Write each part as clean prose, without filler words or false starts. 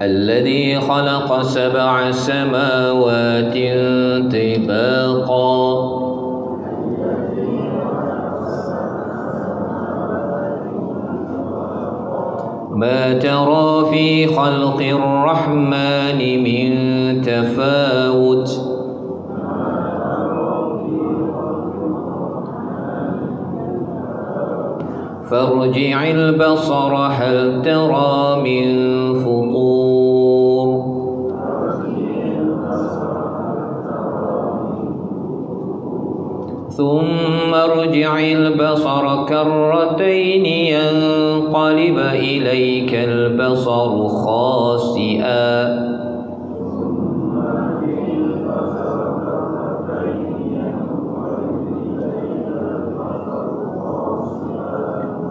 الذي خلق 7 سماوات طباقا ما ترى في خلق الرحمن من تفاوت فارجع البصر هل ترى من فطور ثم ارجع البصر كرتين ينقلب إليك البصر خاسئا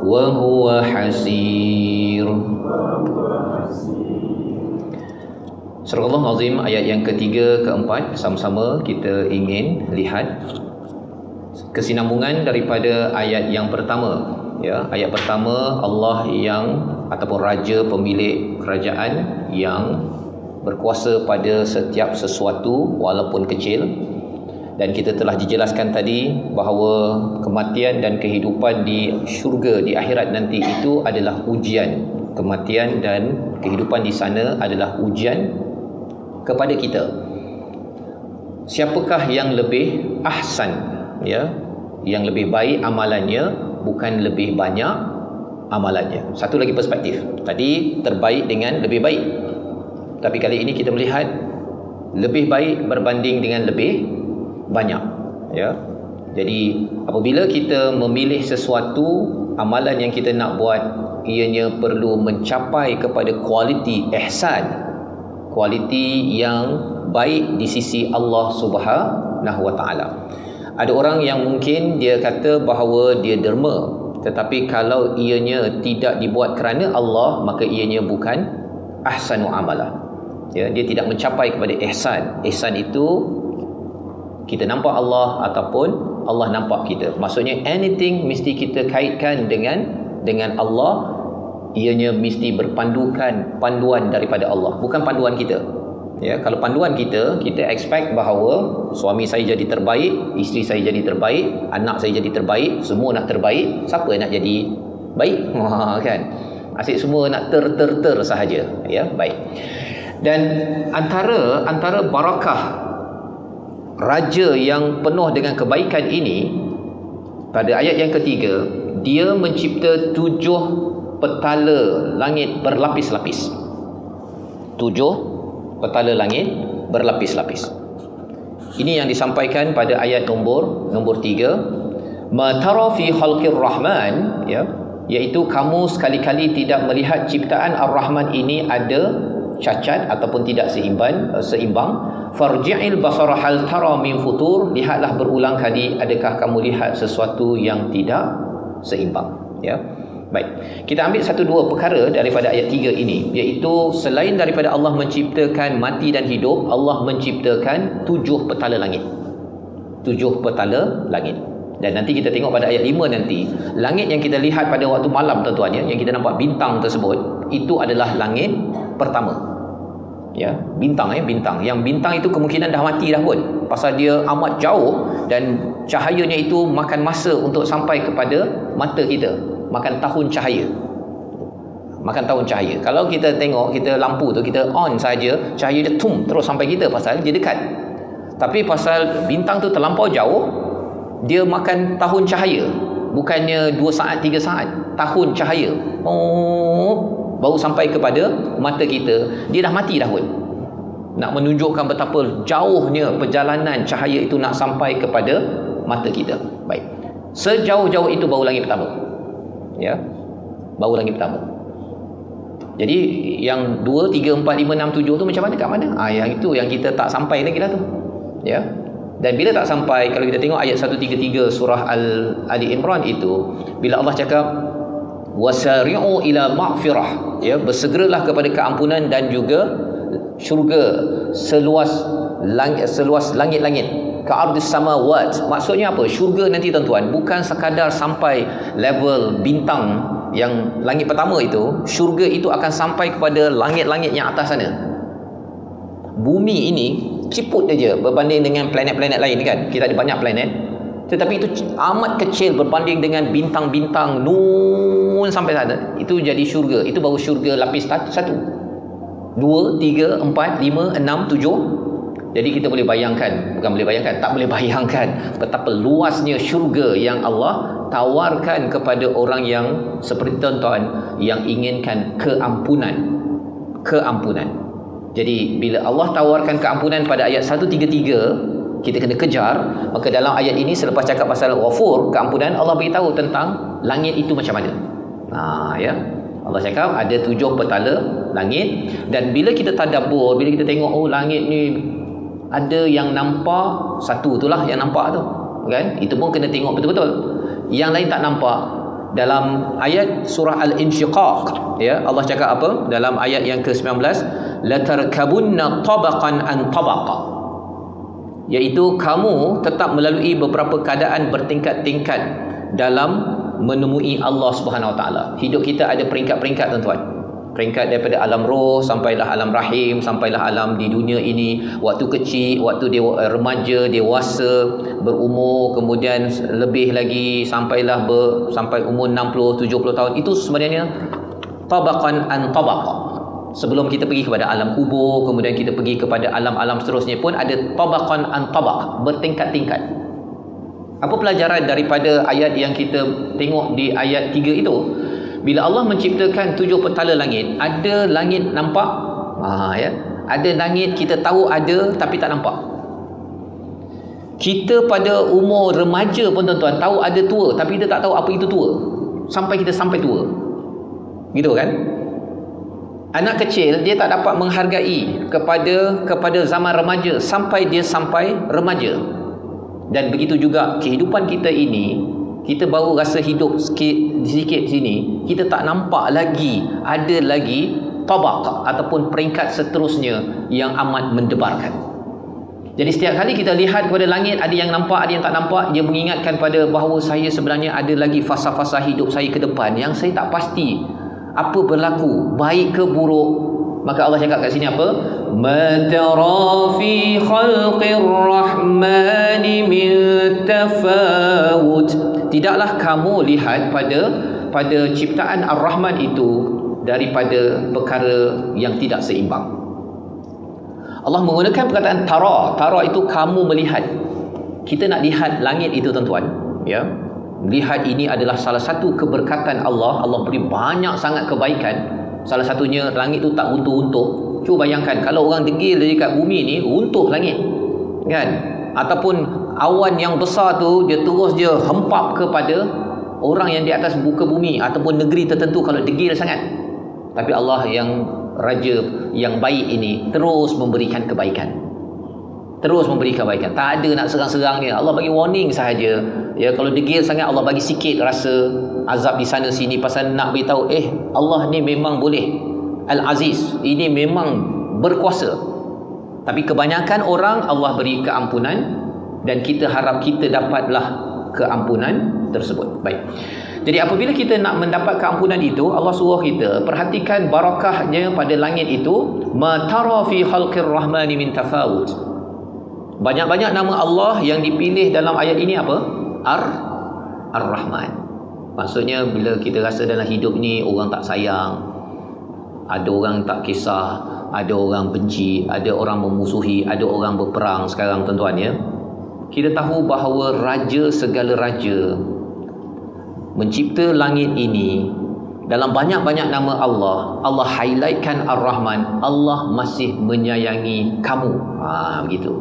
وهو حسير. Surah Al-Azim ayat yang ketiga, keempat, sama-sama kita ingin lihat kesinambungan daripada ayat yang pertama. Ya, ayat pertama, Allah yang ataupun raja pemilik kerajaan yang berkuasa pada setiap sesuatu walaupun kecil. Dan kita telah dijelaskan tadi bahawa kematian dan kehidupan di syurga, di akhirat nanti itu adalah ujian. Kematian dan kehidupan di sana adalah ujian kepada kita. Siapakah yang lebih ahsan, ya, yang lebih baik amalannya, bukan lebih banyak amalannya. Satu lagi perspektif. Tadi terbaik dengan lebih baik. Tapi kali ini kita melihat lebih baik berbanding dengan lebih banyak, ya. Jadi apabila kita memilih sesuatu amalan yang kita nak buat, ianya perlu mencapai kepada kualiti ihsan, kualiti yang baik di sisi Allah Subhanahu wa taala. Ada orang yang mungkin dia kata bahawa dia derma, tetapi kalau ianya tidak dibuat kerana Allah, maka ianya bukan ahsanu amalah. Ya, dia tidak mencapai kepada ihsan. Ihsan itu kita nampak Allah ataupun Allah nampak kita. Maksudnya anything mesti kita kaitkan dengan Allah, ianya mesti berpandukan panduan daripada Allah, bukan panduan kita. Ya, kalau panduan kita expect bahawa suami saya jadi terbaik, isteri saya jadi terbaik, anak saya jadi terbaik, semua nak terbaik, siapa nak jadi baik? Kan? Asyik semua nak ter sahaja, ya, baik. Dan antara barakah raja yang penuh dengan kebaikan ini, pada ayat yang ketiga, dia mencipta 7 petala langit berlapis-lapis. 7 petala langit berlapis-lapis. Ini yang disampaikan pada ayat nombor 3. Ma tara fi khalqir rahman, ya, iaitu kamu sekali-kali tidak melihat ciptaan Ar-Rahman ini ada cacat ataupun tidak seimbang. Farji'il basara hal tara min futur, lihatlah berulang kali adakah kamu lihat sesuatu yang tidak seimbang, ya. Baik, kita ambil 1-2 perkara daripada ayat 3 ini, iaitu selain daripada Allah menciptakan mati dan hidup, Allah menciptakan 7 petala langit. 7 petala langit. Dan nanti kita tengok pada ayat 5 nanti, langit yang kita lihat pada waktu malam tuan-tuan, ya, yang kita nampak bintang tersebut, itu adalah langit pertama. Ya, bintang, bintang. Yang bintang itu kemungkinan dah mati dah pun, pasal dia amat jauh dan cahayanya itu makan masa untuk sampai kepada mata kita, makan tahun cahaya. Kalau kita tengok, kita lampu tu kita on saja, cahaya dia terus sampai kita pasal dia dekat. Tapi pasal bintang tu terlampau jauh, dia makan tahun cahaya, bukannya 2 saat 3 saat, tahun cahaya. Baru sampai kepada mata kita, dia dah mati dah pun. Nak menunjukkan betapa jauhnya perjalanan cahaya itu nak sampai kepada mata kita. Baik, sejauh-jauh itu baru langit pertama, ya, baru langit pertama. Jadi yang 2, 3, 4, 5, 6, 7 tu macam mana, kat mana? Yang itu yang kita tak sampai lagi dah tu, ya. Dan bila tak sampai, kalau kita tengok ayat 133 surah Ali Imran itu, bila Allah cakap wasari'u ila maghfirah, ya, bersegeralah kepada keampunan dan juga syurga seluas langit-langit, ka'ardis samawat. Maksudnya apa? Syurga nanti tuan-tuan bukan sekadar sampai level bintang yang langit pertama itu, syurga itu akan sampai kepada langit-langit yang atas sana. Bumi ini ciput saja berbanding dengan planet-planet lain kan. Kita ada banyak planet, tetapi itu amat kecil berbanding dengan bintang-bintang nun sampai sana. Itu jadi syurga. Itu baru syurga lapis 1, 2, 3, 4, 5, 6, 7. Jadi kita boleh bayangkan, tak boleh bayangkan betapa luasnya syurga yang Allah tawarkan kepada orang yang seperti tuan-tuan yang inginkan keampunan. Jadi bila Allah tawarkan keampunan pada ayat 133, kita kena kejar. Maka dalam ayat ini selepas cakap pasal Ghafur, keampunan, Allah beritahu tentang langit itu macam mana. Ya. Allah cakap ada 7 petala langit, dan bila kita tadabbur, bila kita tengok langit ni ada yang nampak, satu itulah yang nampak tu kan, itu pun kena tengok betul-betul. Yang lain tak nampak. Dalam ayat surah Al-Insyiqaq, ya, Allah cakap apa dalam ayat yang ke-19, latarkabunna tabaqan an tabaqa, iaitu kamu tetap melalui beberapa keadaan bertingkat-tingkat dalam menemui Allah Subhanahu Wa Taala. Hidup kita ada peringkat-peringkat tuan-tuan. Peringkat daripada alam roh sampailah alam rahim, sampailah alam di dunia ini, waktu kecil, waktu remaja, dewasa, berumur, kemudian lebih lagi sampailah sampai umur 60, 70 tahun. Itu sebenarnya tabaqan an tabaqa. Sebelum kita pergi kepada alam kubur, kemudian kita pergi kepada alam-alam seterusnya pun ada tabaqan an tabaq, bertingkat-tingkat. Apa pelajaran daripada ayat yang kita tengok di ayat 3 itu? Bila Allah menciptakan 7 petala langit, ada langit nampak, ya, ada langit kita tahu ada tapi tak nampak. Kita pada umur remaja pun tuan-tuan tahu ada tua, tapi kita tak tahu apa itu tua sampai kita sampai tua, gitu kan? Anak kecil dia tak dapat menghargai kepada zaman remaja sampai dia sampai remaja. Dan begitu juga kehidupan kita ini, kita baru rasa hidup sikit sini, kita tak nampak lagi ada lagi tabaq ataupun peringkat seterusnya yang amat mendebarkan. Jadi setiap kali kita lihat kepada langit, ada yang nampak, ada yang tak nampak, dia mengingatkan pada bahawa saya sebenarnya ada lagi fasa-fasa hidup saya ke depan yang saya tak pasti apa berlaku, baik ke buruk. Maka Allah cakap kat sini apa? Ma tara fi khalqir rahmani min tafawut. Tidaklah kamu lihat pada ciptaan Ar-Rahman itu daripada perkara yang tidak seimbang. Allah menggunakan perkataan tara. Tara itu kamu melihat. Kita nak lihat langit itu tuan-tuan, ya. Lihat ini adalah salah satu keberkatan Allah. Allah beri banyak sangat kebaikan. Salah satunya langit tu tak runtuh-runtuh. Cuba bayangkan kalau orang degil dekat bumi ni, runtuh langit, kan? Ataupun awan yang besar tu dia terus dia hempap kepada orang yang di atas muka bumi ataupun negeri tertentu kalau degil sangat. Tapi Allah yang Raja yang baik ini terus memberikan kebaikan. Terus memberi kebaikan. Tak ada nak serang-serang dia. Allah bagi warning sahaja. Ya, kalau degil sangat Allah bagi sikit rasa azab di sana sini pasal nak beritahu Allah ni memang boleh. Al-Aziz, ini memang berkuasa. Tapi kebanyakan orang Allah beri keampunan dan kita harap kita dapatlah keampunan tersebut. Baik. Jadi apabila kita nak mendapat keampunan itu, Allah suruh kita perhatikan barakahnya pada langit itu. Ma tara fi khalqir rahmani min tafawut. Banyak-banyak nama Allah yang dipilih dalam ayat ini apa? Ar-Rahman. Maksudnya bila kita rasa dalam hidup ni orang tak sayang, ada orang tak kisah, ada orang benci, ada orang memusuhi, ada orang berperang sekarang tuan-tuan, ya. Kita tahu bahawa Raja segala raja mencipta langit ini dalam banyak-banyak nama Allah. Allah highlightkan Ar-Rahman. Allah masih menyayangi kamu. Begitu.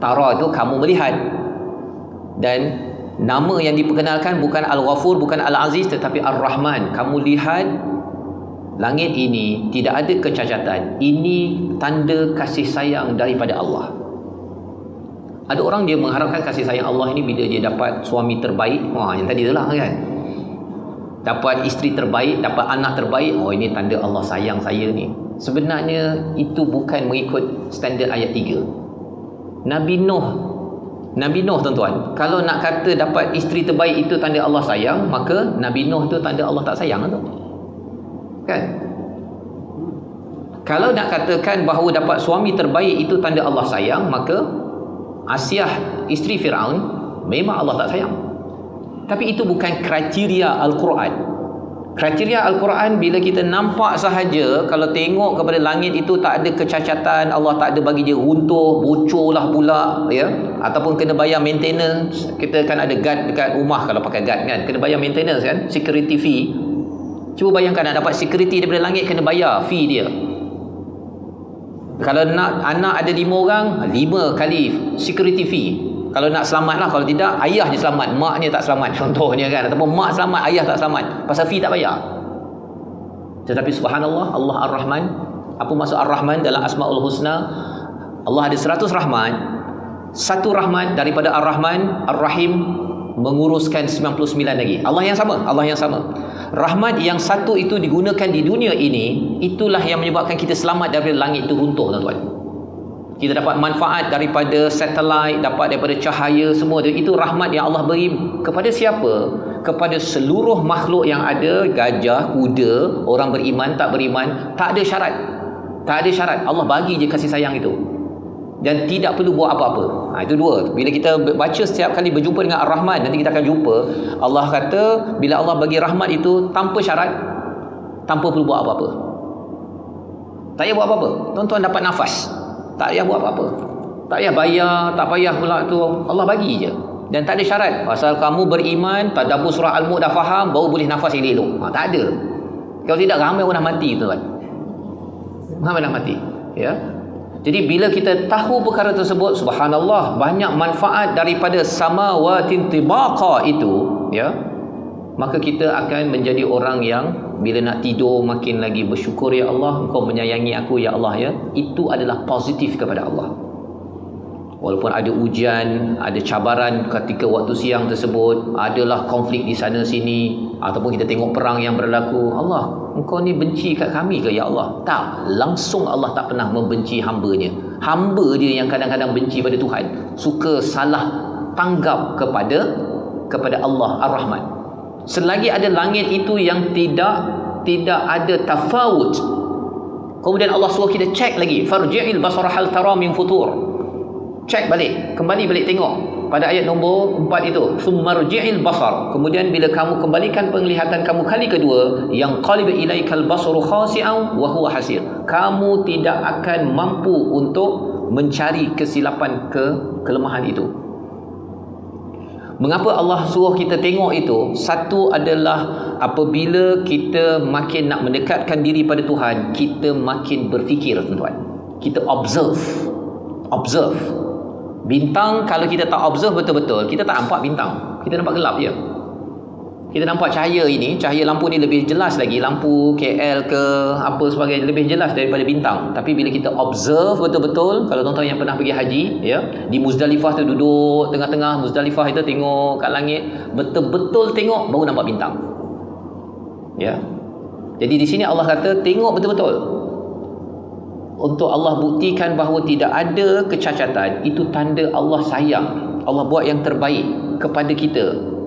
Tara itu kamu melihat. Dan nama yang diperkenalkan bukan Al-Ghafur, bukan Al-Aziz, tetapi Ar-Rahman. Kamu lihat langit ini tidak ada kecacatan. Ini tanda kasih sayang daripada Allah. Ada orang dia mengharapkan kasih sayang Allah ini bila dia dapat suami terbaik. Yang tadi itulah kan. Dapat isteri terbaik, dapat anak terbaik. Ini tanda Allah sayang saya ni. Sebenarnya itu bukan mengikut standard ayat 3. Nabi Nabi Nuh tuan-tuan, kalau nak kata dapat isteri terbaik itu tanda Allah sayang, maka Nabi Nuh tu tanda Allah tak sayang tu. Kan? Kalau nak katakan bahawa dapat suami terbaik itu tanda Allah sayang, maka Asiyah isteri Firaun memang Allah tak sayang. Tapi itu bukan kriteria Al-Quran. Kriteria Al-Quran bila kita nampak sahaja, kalau tengok kepada langit itu tak ada kecacatan, Allah tak ada bagi dia runtuh, bocor lah pula, ya, ataupun kena bayar maintenance. Kita kan ada guard dekat rumah, kalau pakai guard kan kena bayar maintenance kan, security fee. Cuba bayangkan nak dapat security daripada langit, kena bayar fee dia. Kalau nak anak ada 5 orang, 5 kali security fee. Kalau nak selamat lah, kalau tidak ayah je selamat, maknya tak selamat contohnya kan, ataupun mak selamat, ayah tak selamat, pasal fee tak bayar. Tetapi subhanallah, Allah Ar-Rahman. Apa maksud Ar-Rahman dalam Asmaul Husna? Allah ada 100 rahmat. Satu rahmat daripada Ar-Rahman Ar-Rahim menguruskan 99 lagi. Allah yang sama, Allah yang sama. Rahmat yang satu itu digunakan di dunia ini, itulah yang menyebabkan kita selamat daripada langit itu runtuh tuan-tuan. Kita dapat manfaat daripada satelit, dapat daripada cahaya, semua itu rahmat yang Allah beri kepada siapa? Kepada seluruh makhluk yang ada, gajah, kuda, orang beriman, tak beriman, tak ada syarat. Tak ada syarat. Allah bagi je kasih sayang itu. Dan tidak perlu buat apa-apa. Itu dua. Bila kita baca setiap kali berjumpa dengan Ar-Rahman, nanti kita akan jumpa Allah kata bila Allah bagi rahmat itu tanpa syarat, tanpa perlu buat apa-apa. Tak payah buat apa-apa. Tuan-tuan dapat nafas, tak payah buat apa-apa, tak payah bayar, tak payah pula tu, Allah bagi je. Dan tak ada syarat. Pasal kamu beriman, tadabbur surah Al-Mulk dah faham, baru boleh nafas yang elok. Tak ada. Kalau tidak, ramai orang dah mati tuan. Ramai dah mati. Ya. Jadi bila kita tahu perkara tersebut, subhanallah, banyak manfaat daripada samawatin tibaqa itu, ya, maka kita akan menjadi orang yang bila nak tidur makin lagi bersyukur, ya Allah, Engkau menyayangi aku, ya Allah, ya. Itu adalah positif kepada Allah. Walaupun ada ujian, ada cabaran ketika waktu siang tersebut, adalah konflik di sana sini, ataupun kita tengok perang yang berlaku, Allah, Engkau ni benci kat kami ke, ya Allah? Tak, langsung Allah tak pernah membenci hamba-Nya. Hamba dia yang kadang-kadang benci pada Tuhan, suka salah tanggap kepada Allah Ar-Rahman. Selagi ada langit itu yang tidak ada tafawut, kemudian Allah suruh kita cek lagi, farji'il basara hal tara min futur. Cek balik, kembali balik tengok pada ayat nombor 4 itu, summarji'il basar. Kemudian bila kamu kembalikan penglihatan kamu kali kedua, yang qalib ilaikal basaru khasi'an wa huwa hasir. Kamu tidak akan mampu untuk mencari kesilapan, kelemahan itu. Mengapa Allah suruh kita tengok itu? Satu adalah apabila kita makin nak mendekatkan diri pada Tuhan, kita makin berfikir tuan-tuan. Kita observe. Bintang kalau kita tak observe betul-betul, kita tak nampak bintang. Kita nampak gelap je. Kita nampak cahaya ini, cahaya lampu ni lebih jelas lagi, lampu KL ke apa sebagainya, lebih jelas daripada bintang. Tapi bila kita observe betul-betul, kalau tuan-tuan yang pernah pergi haji, ya, di Muzdalifah tu duduk tengah-tengah Muzdalifah itu, tengok kat langit, betul-betul tengok, baru nampak bintang. Ya. Jadi di sini Allah kata tengok betul-betul. Untuk Allah buktikan bahawa tidak ada kecacatan, itu tanda Allah sayang. Allah buat yang terbaik kepada kita.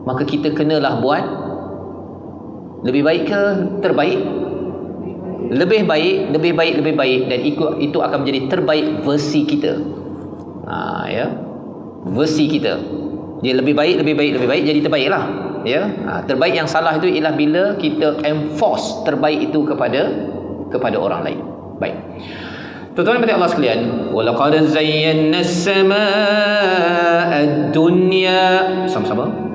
Maka kita kenalah buat lebih baik ke terbaik? Lebih baik, dan itu akan menjadi terbaik versi kita. Ya. Versi kita. Dia lebih baik, jadi terbaiklah. Ya. Terbaik yang salah itu ialah bila kita enforce terbaik itu kepada orang lain. Baik. Tuan-tuan dan Allah sekalian, walaqad zayyana as-samaa'a ad-dunya. Sama-sama.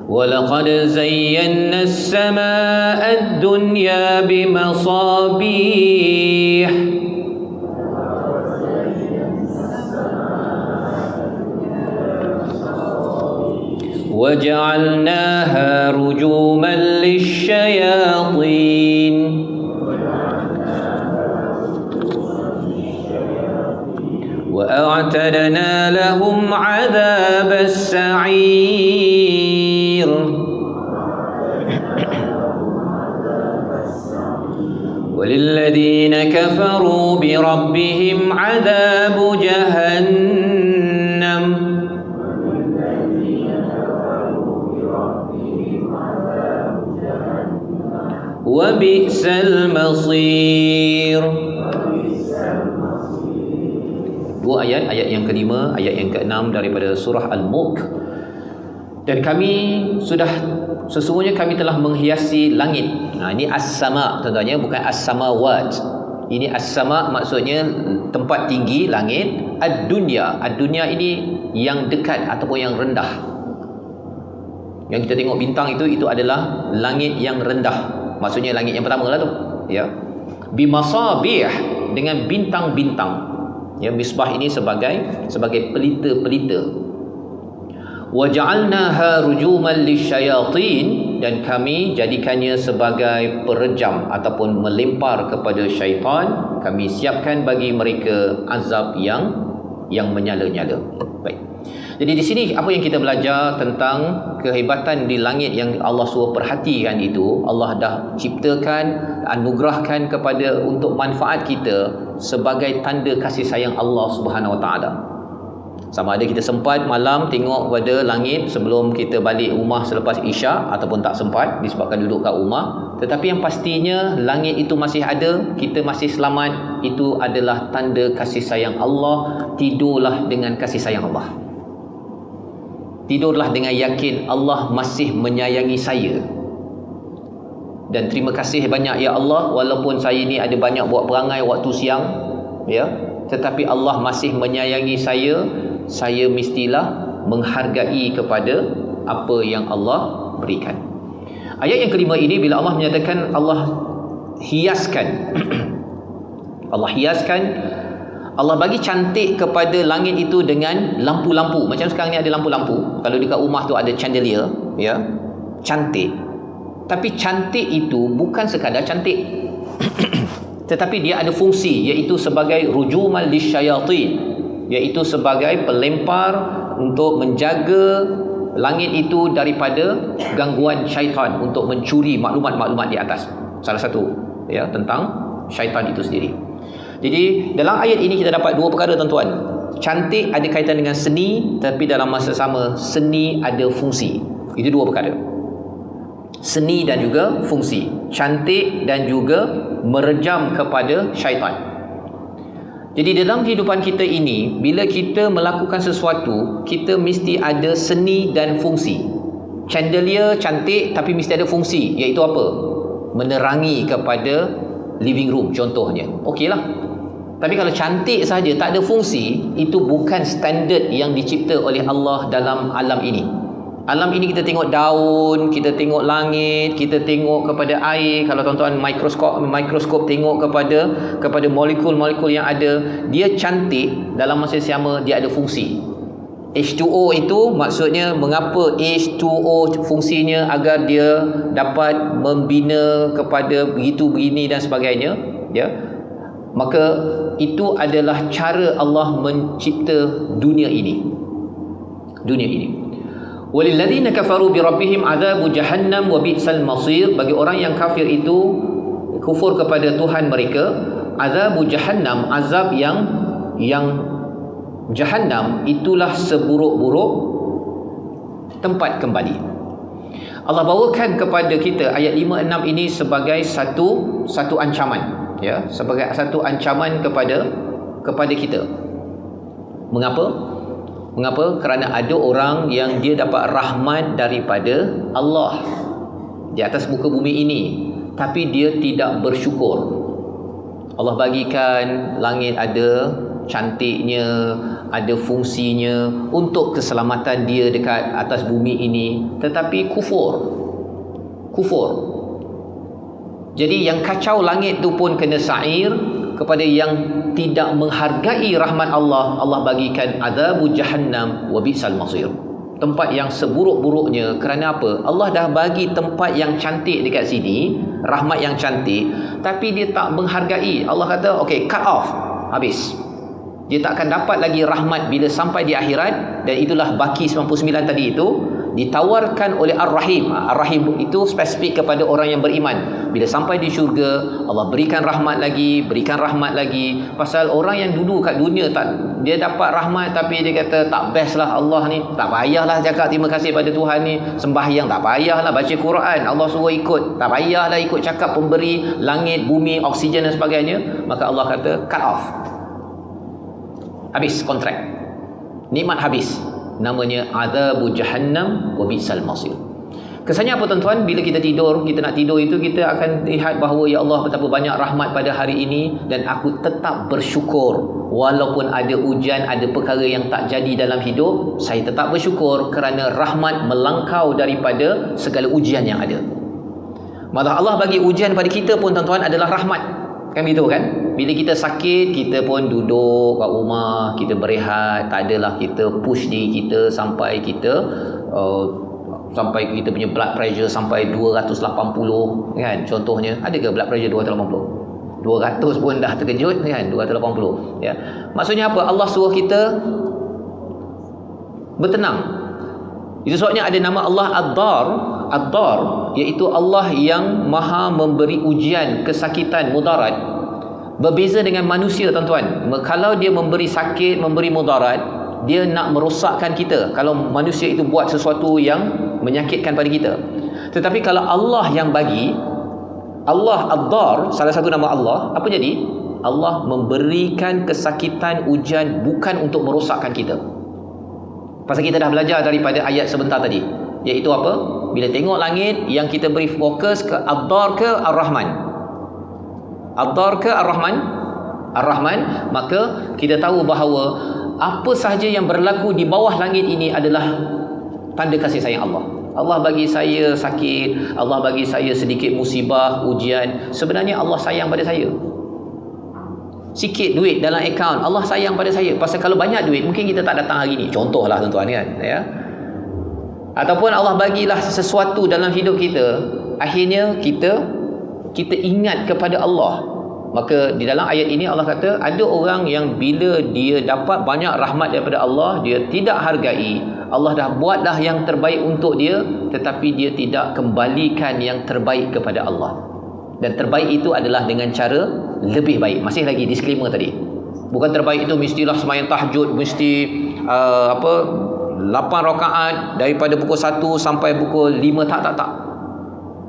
Walaqad zayyana as-samaa'a ad-dunya bimasabih. وَجَعَلْنَاهَا رُجُومًا لِلشَّيَاطِينِ وَأَعْتَدْنَا لَهُمْ عَذَابَ السَّعِيرِ walilladzina kafaru bi rabbihim adzabu jahannam wa bi'sal masir. Dua ayat, ayat yang kelima, ayat yang keenam daripada surah Al-Mulk. Dan sesungguhnya kami telah menghiasi langit. Ini as-sama, tuan-tuannya, bukan as-samawat. Ini as-sama maksudnya tempat tinggi langit. Ad-dunya, ad-dunya ini yang dekat ataupun yang rendah. Yang kita tengok bintang itu adalah langit yang rendah. Maksudnya langit yang pertama lah tu, ya. Bimasabih, dengan bintang-bintang. Ya, misbah ini sebagai pelita-pelita. Wa ja'alnaha rujuman lisyayatin, dan kami jadikannya sebagai perejam ataupun melempar kepada syaitan. Kami siapkan bagi mereka azab yang menyala-nyala. Baik. Jadi di sini apa yang kita belajar tentang kehebatan di langit yang Allah suruh perhatikan itu, Allah dah ciptakan, anugerahkan kepada untuk manfaat kita sebagai tanda kasih sayang Allah Subhanahu Wa Taala. Sama ada kita sempat malam tengok pada langit sebelum kita balik rumah selepas Isyak, ataupun tak sempat disebabkan duduk kat rumah, tetapi yang pastinya langit itu masih ada, kita masih selamat, itu adalah tanda kasih sayang Allah. Tidurlah dengan kasih sayang Allah. Tidurlah dengan yakin Allah masih menyayangi saya. Dan terima kasih banyak ya Allah, walaupun saya ni ada banyak buat perangai waktu siang, ya, tetapi Allah masih menyayangi saya. Saya mestilah menghargai kepada apa yang Allah berikan. Ayat yang kelima ini, bila Allah menyatakan Allah hiaskan Allah hiaskan, Allah bagi cantik kepada langit itu dengan lampu-lampu. Macam sekarang ni ada lampu-lampu. Kalau dekat rumah tu ada chandelier, ya, cantik. Tapi cantik itu bukan sekadar cantik tetapi dia ada fungsi, iaitu sebagai rujuman lisyayatin, iaitu sebagai pelempar untuk menjaga langit itu daripada gangguan syaitan untuk mencuri maklumat-maklumat di atas. Salah satu, ya, tentang syaitan itu sendiri. Jadi dalam ayat ini kita dapat dua perkara, tuan-tuan. Cantik ada kaitan dengan seni, tapi dalam masa sama seni ada fungsi. Itu dua perkara. Seni dan juga fungsi. Cantik dan juga merejam kepada syaitan. Jadi dalam kehidupan kita ini, bila kita melakukan sesuatu, kita mesti ada seni dan fungsi. Chandelier cantik tapi mesti ada fungsi, iaitu apa? Menerangi kepada living room contohnya. Okeylah. Tapi kalau cantik saja tak ada fungsi, itu bukan standard yang dicipta oleh Allah dalam alam ini. Alam ini kita tengok daun, kita tengok langit, kita tengok kepada air. Kalau tuan-tuan mikroskop tengok kepada molekul-molekul yang ada, dia cantik, dalam masa yang sama dia ada fungsi. H2O itu maksudnya, mengapa H2O fungsinya agar dia dapat membina kepada begitu begini dan sebagainya, ya. Maka itu adalah cara Allah mencipta dunia ini. Walilladzina kafaru bi rabbihim adzabu jahannam wa bi'sal masir. Bagi orang yang kafir itu, kufur kepada Tuhan mereka, azabu jahannam, azab yang jahannam, itulah seburuk-buruk tempat kembali. Allah bawakan kepada kita ayat 5, 6 ini sebagai satu ancaman, ya, sebagai satu ancaman kepada kita. Mengapa? Kerana ada orang yang dia dapat rahmat daripada Allah di atas muka bumi ini, tapi dia tidak bersyukur. Allah bagikan langit ada cantiknya, ada fungsinya untuk keselamatan dia dekat atas bumi ini, tetapi kufur. Jadi yang kacau langit tu pun kena sa'ir. Kepada yang tidak menghargai rahmat Allah, Allah bagikan azabu jahannam wa bi'sal masir, tempat yang seburuk-buruknya. Kerana apa? Allah dah bagi tempat yang cantik dekat sini, rahmat yang cantik, tapi dia tak menghargai. Allah kata, okay, cut off, habis. Dia tak akan dapat lagi rahmat bila sampai di akhirat. Dan itulah baki 99 tadi itu, ditawarkan oleh Ar-Rahim. Ar-Rahim itu spesifik kepada orang yang beriman. Bila sampai di syurga, Allah berikan rahmat lagi, berikan rahmat lagi. Pasal orang yang dulu kat dunia dia dapat rahmat tapi dia kata tak best lah Allah ni, tak payahlah cakap terima kasih pada Tuhan ni, sembahyang tak payahlah, baca Quran Allah suruh ikut, tak payahlah ikut cakap pemberi langit, bumi, oksigen dan sebagainya. Maka Allah kata cut off, habis kontrak, nikmat habis. Namanya adabu jahannam wa bisal masir. Kesannya apa tuan-tuan? Bila kita tidur, kita nak tidur itu, kita akan lihat bahawa ya Allah betapa banyak rahmat pada hari ini dan aku tetap bersyukur. Walaupun ada ujian, ada perkara yang tak jadi dalam hidup, saya tetap bersyukur kerana rahmat melangkau daripada segala ujian yang ada. Malah Allah bagi ujian pada kita pun tuan-tuan adalah rahmat. Kan begitu kan? Bila kita sakit, kita pun duduk kat rumah, kita berehat, tak adalah kita push diri kita sampai kita sampai kita punya blood pressure sampai 280 kan, contohnya. Ada ke blood pressure 280? 200 pun dah terkejut kan, 280 ya. Maksudnya apa? Allah suruh kita bertenang. Itu sebabnya ada nama Allah Ad-Dar, iaitu Allah yang maha memberi ujian, kesakitan, mudarat. Berbeza dengan manusia tuan-tuan. Kalau dia memberi sakit, memberi mudarat, dia nak merosakkan kita. Kalau manusia itu buat sesuatu yang menyakitkan pada kita. Tetapi kalau Allah yang bagi, Allah Ad-Dar, salah satu nama Allah, apa jadi? Allah memberikan kesakitan, ujian bukan untuk merosakkan kita. Pasal kita dah belajar daripada ayat sebentar tadi, iaitu apa? Bila tengok langit, yang kita beri fokus ke Ad-Dar ke Ar-Rahman? Ad-Dar ke Ar-Rahman? Ar-Rahman. Maka kita tahu bahawa apa sahaja yang berlaku di bawah langit ini adalah tanda kasih sayang Allah. Allah bagi saya sakit, Allah bagi saya sedikit musibah, ujian. Sebenarnya Allah sayang pada saya. Sikit duit dalam akaun, Allah sayang pada saya. Pasal kalau banyak duit, mungkin kita tak datang hari ni. Contohlah tuan-tuan kan, ya. Ataupun Allah bagilah sesuatu dalam hidup kita, akhirnya kita ingat kepada Allah. Maka di dalam ayat ini Allah kata ada orang yang bila dia dapat banyak rahmat daripada Allah, dia tidak hargai. Allah dah buat dah yang terbaik untuk dia, tetapi dia tidak kembalikan yang terbaik kepada Allah. Dan terbaik itu adalah dengan cara lebih baik. Masih lagi disclaimer tadi. Bukan terbaik itu mestilah sembahyang tahajud, mesti 8 rakaat daripada pukul 1 sampai pukul 5. Tak.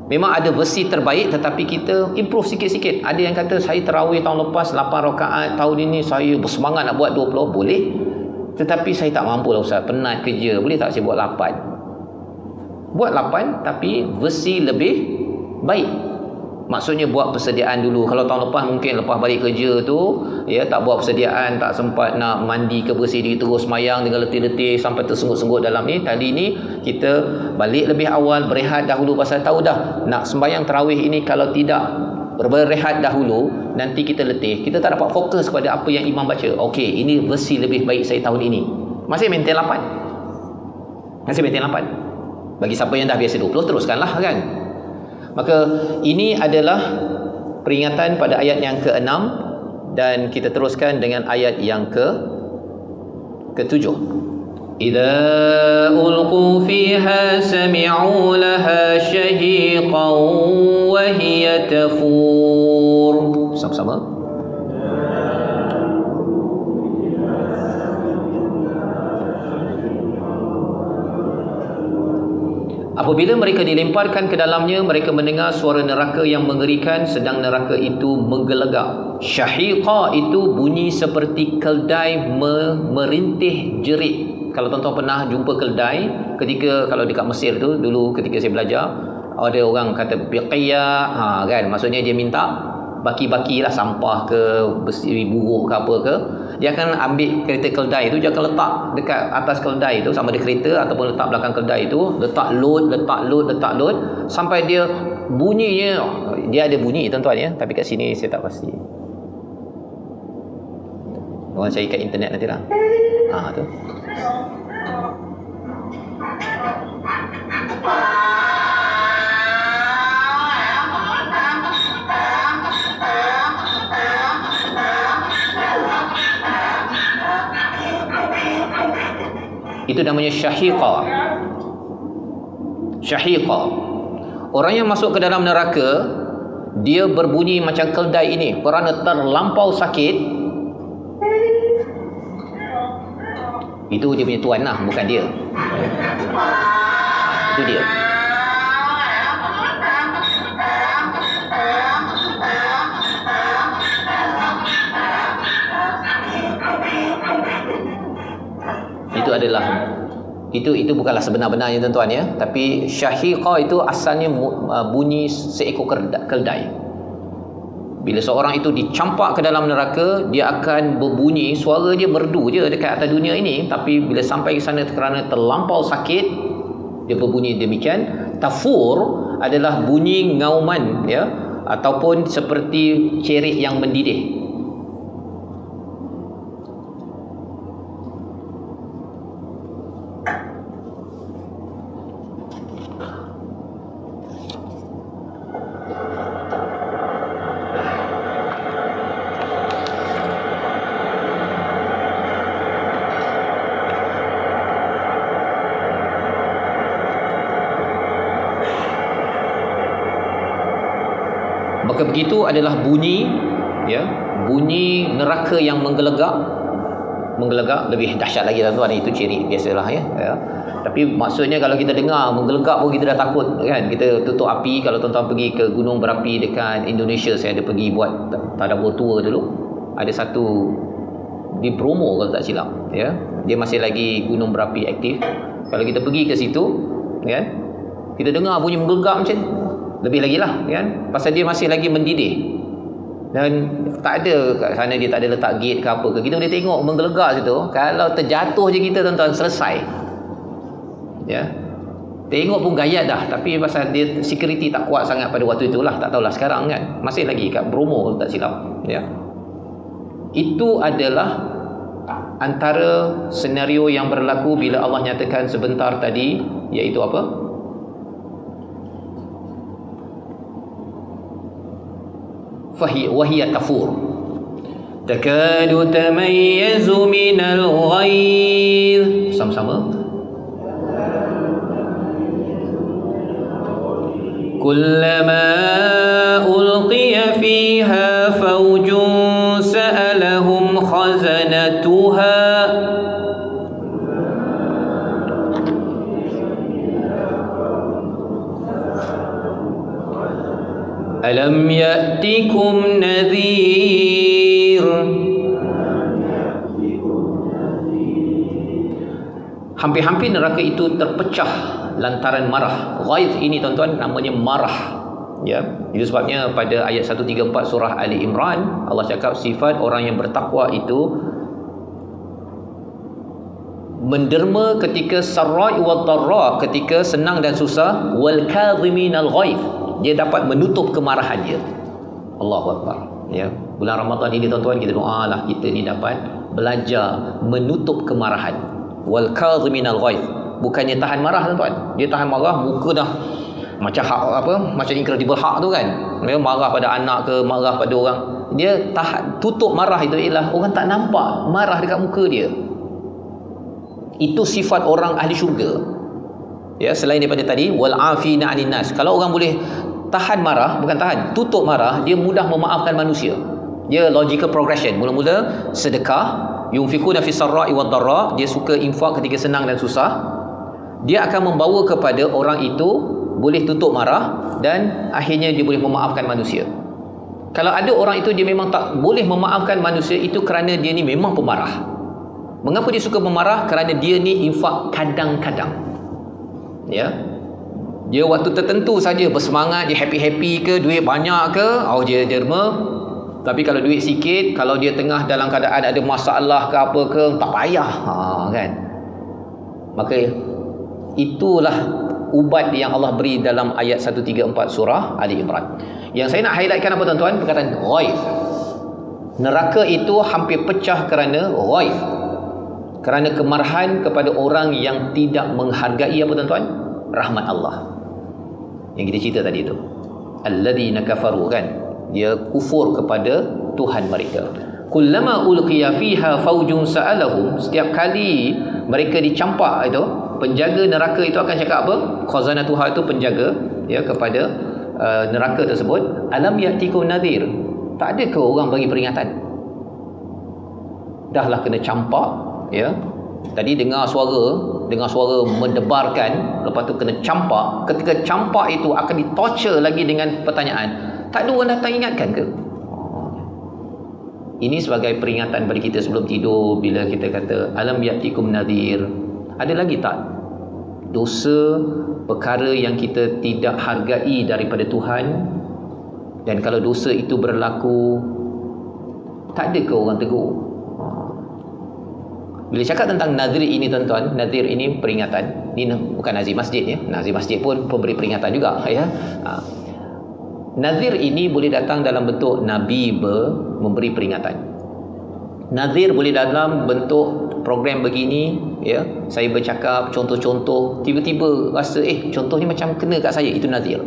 Memang ada versi terbaik, tetapi kita improve sikit-sikit. Ada yang kata saya tarawih tahun lepas 8 rakaat, tahun ini saya bersemangat nak buat 20. Boleh. Tetapi saya tak mampu lah Ustaz, penat kerja. Boleh tak saya buat 8? Buat 8 tapi versi lebih baik. Maksudnya buat persediaan dulu. Kalau tahun lepas mungkin lepas balik kerja tu, ya, tak buat persediaan, tak sempat nak mandi ke bersih diri, terus semayang dengan letih-letih sampai tersenggut-senggut dalam ni. Kali ni kita balik lebih awal, berehat dahulu. Pasal tahu dah nak sembahyang tarawih ini, kalau tidak berehat dahulu, nanti kita letih, kita tak dapat fokus kepada apa yang imam baca. Okey, ini versi lebih baik saya tahun ini. Masih maintain 8. Bagi siapa yang dah biasa 20, teruskanlah kan. Maka ini adalah peringatan pada ayat yang ke-6, dan kita teruskan dengan ayat yang ke-7. Idza ulqu fiha sami'u laha shahiqan wa hiya tafur. Sama-sama. Apabila mereka dilemparkan ke dalamnya, mereka mendengar suara neraka yang mengerikan, sedang neraka itu menggelegak. Syahiqa itu bunyi seperti keldai merintih jerit. Kalau tuan-tuan pernah jumpa keldai, ketika kalau dekat Mesir tu dulu ketika saya belajar, ada orang kata biqiyah, kan, maksudnya dia minta baki-bakilah sampah ke besi buruk ke apa ke, dia akan ambil kereta keldai tu, dia akan letak dekat atas keldai tu, sama ada kereta ataupun letak belakang keldai tu, letak load sampai dia bunyinya, dia ada bunyi tuan-tuan ya, tapi kat sini saya tak pasti. Orang cari kat internet nantilah. Tu. Itu namanya syahiqa. Syahiqa. Orang yang masuk ke dalam neraka, dia berbunyi macam keldai ini kerana terlampau sakit. Itu dia punya tuan lah, bukan dia. Itu dia. Itu adalah itu bukanlah sebenar-benarnya tuan-tuan ya, tapi syahiqa itu asalnya bunyi seekor keldai. Bila seorang itu dicampak ke dalam neraka, dia akan berbunyi, suara dia merdu je dekat atas dunia ini, tapi bila sampai ke sana kerana terlampau sakit, dia berbunyi demikian. Tafur adalah bunyi ngauman ya, ataupun seperti cerit yang mendidih. Maka begitu adalah bunyi ya, bunyi neraka yang menggelegak lebih dahsyat lagi tuan-tuan. Itu ciri biasalah ya. Tapi maksudnya kalau kita dengar menggelegak pun kita dah takut kan. Kita tutup api. Kalau tuan-tuan pergi ke gunung berapi dekat Indonesia, saya ada pergi buat tadabbur tour dulu. Ada satu di Bromo kalau tak silap ya. Dia masih lagi gunung berapi aktif. Kalau kita pergi ke situ kan, kita dengar bunyi menggelegak macam lebih lagi lah kan, pasal dia masih lagi mendidih dan tak ada kat sana, dia tak ada letak gate ke apa ke. Kita boleh tengok menggelegak situ. Kalau terjatuh je kita tuan-tuan, selesai ya. Tengok pun gayat dah, tapi pasal dia security tak kuat sangat pada waktu itulah. Tak tahulah sekarang kan, masih lagi kat Bromo kalau tak silap ya. Itu adalah antara senario yang berlaku bila Allah nyatakan sebentar tadi, iaitu apa? وهي تفور تكاد تميز من الغيظ. sama-sama. كلما ألقي فيها فوج سألهم خزنتها Alam ya'tikum nadhir. Hampir-hampir neraka itu terpecah lantaran marah. Ghaiz ini tuan-tuan namanya marah ya. Itu sebabnya pada ayat 134 surah Ali Imran Allah cakap sifat orang yang bertakwa itu menderma ketika sarra' wa dharra, ketika senang dan susah, wal kadhiminal ghaiz, dia dapat menutup kemarahan dia. Allahu Akbar ya. Bulan Ramadan ini tuan-tuan, kita doalah kita ni dapat belajar menutup kemarahan. Wal kadhiminal ghaiz, bukannya tahan marah tuan-tuan. Dia tahan marah, muka dah macam hak apa, macam Incredible Hulk tu kan. Dia marah pada anak ke, marah pada orang, dia tahan, tutup marah itu ialah orang tak nampak marah dekat muka dia. Itu sifat orang ahli syurga. Ya, selain daripada tadi wal afina 'anil nas. Kalau orang boleh tahan marah, bukan tahan, tutup marah, dia mudah memaafkan manusia. Dia logical progression. Mula-mula sedekah, yunfikuna fis sarra'i wad dharra, dia suka infak ketika senang dan susah. Dia akan membawa kepada orang itu boleh tutup marah dan akhirnya dia boleh memaafkan manusia. Kalau ada orang itu dia memang tak boleh memaafkan manusia, itu kerana dia ni memang pemarah. Mengapa dia suka memarah? Kerana dia ni infak kadang-kadang. Ya, dia waktu tertentu saja bersemangat, dia happy-happy ke, duit banyak ke, dia derma. Tapi kalau duit sikit, kalau dia tengah dalam keadaan ada masalah ke apa ke, tak payah kan. Maka itulah ubat yang Allah beri dalam ayat 134 surah Ali Imran. Yang saya nak highlightkan apa tuan-tuan? Perkataan ghaiz. Neraka itu hampir pecah kerana ghaiz, kerana kemarahan kepada orang yang tidak menghargai apa tuan-tuan? Rahmat Allah. Yang kita cerita tadi itu. Alladzina kafaru kan. Dia kufur kepada Tuhan mereka. Kullama ulqiya fiha faujun sa'alahum, setiap kali mereka dicampak itu, penjaga neraka itu akan cakap apa? khazanatuha itu penjaga ya kepada neraka tersebut, alam ya'tikum nadhir, tak ada ke orang bagi peringatan? Dahlah kena campak ya. Tadi dengar suara mendebarkan, lepas tu kena campak. Ketika campak itu akan ditorture lagi dengan pertanyaan, tak ada orang datang ingatkan ke? Ini sebagai peringatan bagi kita sebelum tidur. Bila kita kata alam ya'tikum nadhir, ada lagi tak dosa, perkara yang kita tidak hargai daripada Tuhan? Dan kalau dosa itu berlaku, tak ada ke orang tegur? Bila cakap tentang nadhir ini tuan-tuan, nadhir ini peringatan. Ini bukan nazir masjid ya. Nazir masjid pun pemberi peringatan juga ya. Nadhir ini boleh datang dalam bentuk Nabi memberi peringatan. Nadhir boleh dalam bentuk program begini ya. Saya bercakap contoh-contoh, tiba-tiba rasa contoh ni macam kena kat saya, itu nadhir.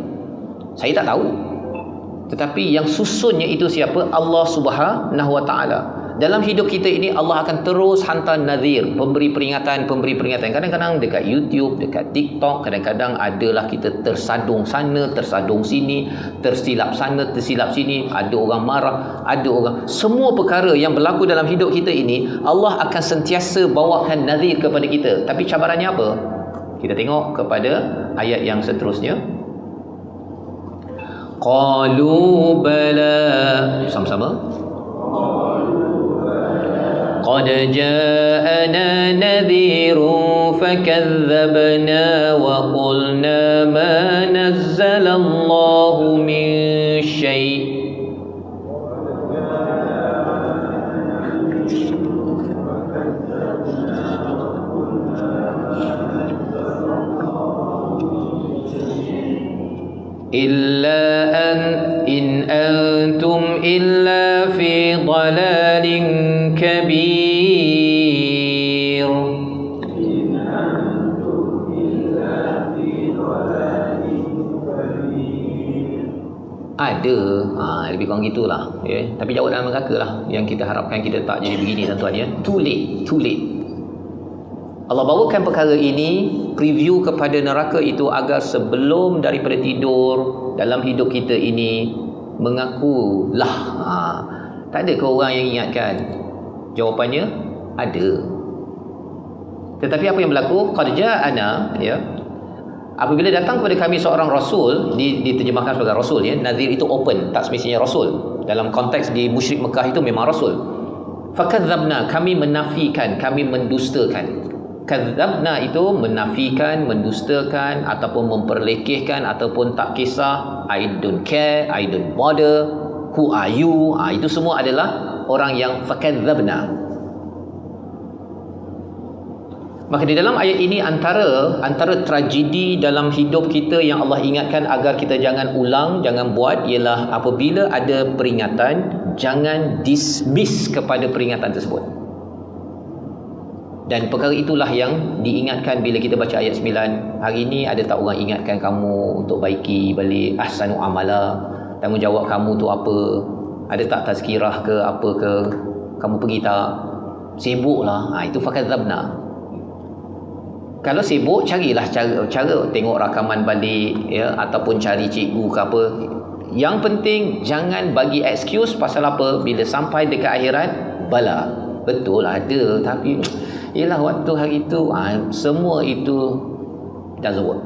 Saya tak tahu. Tetapi yang susunnya itu siapa? Allah Subhanahu Wa Taala. Dalam hidup kita ini Allah akan terus hantar nadhir, pemberi peringatan. Kadang-kadang dekat YouTube, dekat TikTok, kadang-kadang adalah kita tersadung sana, tersadung sini, tersilap sana, tersilap sini, ada orang marah, ada orang, semua perkara yang berlaku dalam hidup kita ini Allah akan sentiasa bawakan nadhir kepada kita. Tapi cabarannya apa? Kita tengok kepada ayat yang seterusnya. Qalu bala, sama-sama. قد جاءنا نذير فكذبنا وقلنا ما نزل الله من شيء إلا إن أنتم إلا في ضلال كبير. Ada lebih kurang gitulah ya. Tapi jauh dalam neraka lah yang kita harapkan kita tak jadi begini tuan-tuan ya. Too late. Allah bawakan perkara ini, preview kepada neraka itu, agar sebelum daripada tidur dalam hidup kita ini mengakulah. Tak ada ke orang yang ingatkan? Jawapannya ada. Tetapi apa yang berlaku? Qad ja'ana ya. Apabila datang kepada kami seorang rasul, diterjemahkan sebagai rasul ya. Nadhir itu open, tak semestinya rasul. Dalam konteks di musyrik Mekah itu memang rasul. Fakadzabna, kami menafikan, kami mendustakan. Kadzabna itu menafikan, mendustakan ataupun memperlekehkan ataupun tak kisah. I don't care, I don't bother, who are you? Itu semua adalah orang yang fakadzabna. Maka di dalam ayat ini antara tragedi dalam hidup kita yang Allah ingatkan agar kita jangan ulang, jangan buat, ialah apabila ada peringatan, jangan dismiss kepada peringatan tersebut. Dan perkara itulah yang diingatkan bila kita baca ayat 9. Hari ini ada tak orang ingatkan kamu untuk baiki balik ahsanu amala? Tanggungjawab kamu tu apa? Ada tak tazkirah ke apa ke? Kamu pergi tak? Sibuklah. Itu fakadzabna. Kalau sibuk, carilah cara tengok rakaman balik ya, ataupun cari cikgu ke apa. Yang penting jangan bagi excuse. Pasal apa? Bila sampai dekat akhirat, bala. Betul ada, tapi ialah waktu hari itu semua itu doesn't work.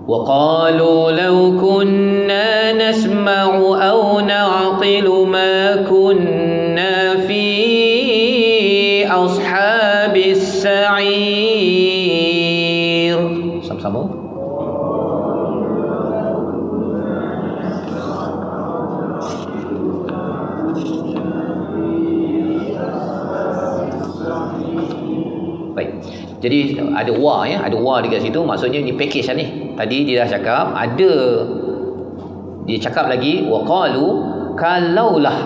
وَقَالُوا لَوْ كُنَّا نَسْمَعُ أَوْ نَعْقِلُ مَا كُنَّا فِي أَصْحَابِ السَّعِيرِ. Sama-sama. Baik. Jadi ada wa ya, ada wa dekat situ, maksudnya ni package lah ni. Tadi dia dah cakap, dia cakap lagi waqalu kalaulah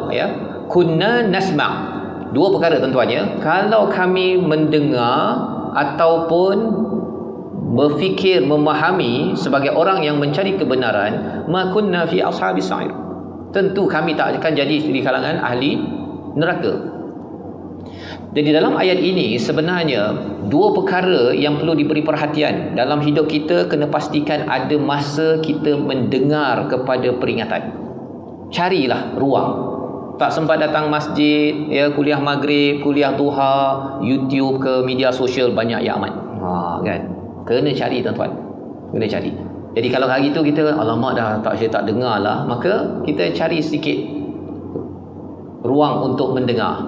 ya, kunna nasma'. Dua perkara tuan-tuan ya. Kalau kami mendengar ataupun berfikir, memahami sebagai orang yang mencari kebenaran, ma kunna fi ashabis sa'ir. Tentu kami tak akan jadi di kalangan ahli neraka. Jadi dalam ayat ini sebenarnya dua perkara yang perlu diberi perhatian dalam hidup kita. Kena pastikan ada masa kita mendengar kepada peringatan. Carilah ruang. Tak sempat datang masjid, ya, kuliah maghrib, kuliah duha, YouTube ke media sosial banyak yang amat. Kan? Kena cari tuan-tuan. Kena cari. Jadi kalau hari tu kita alamak dah saya tak dengar lah, maka kita cari sedikit ruang untuk mendengar.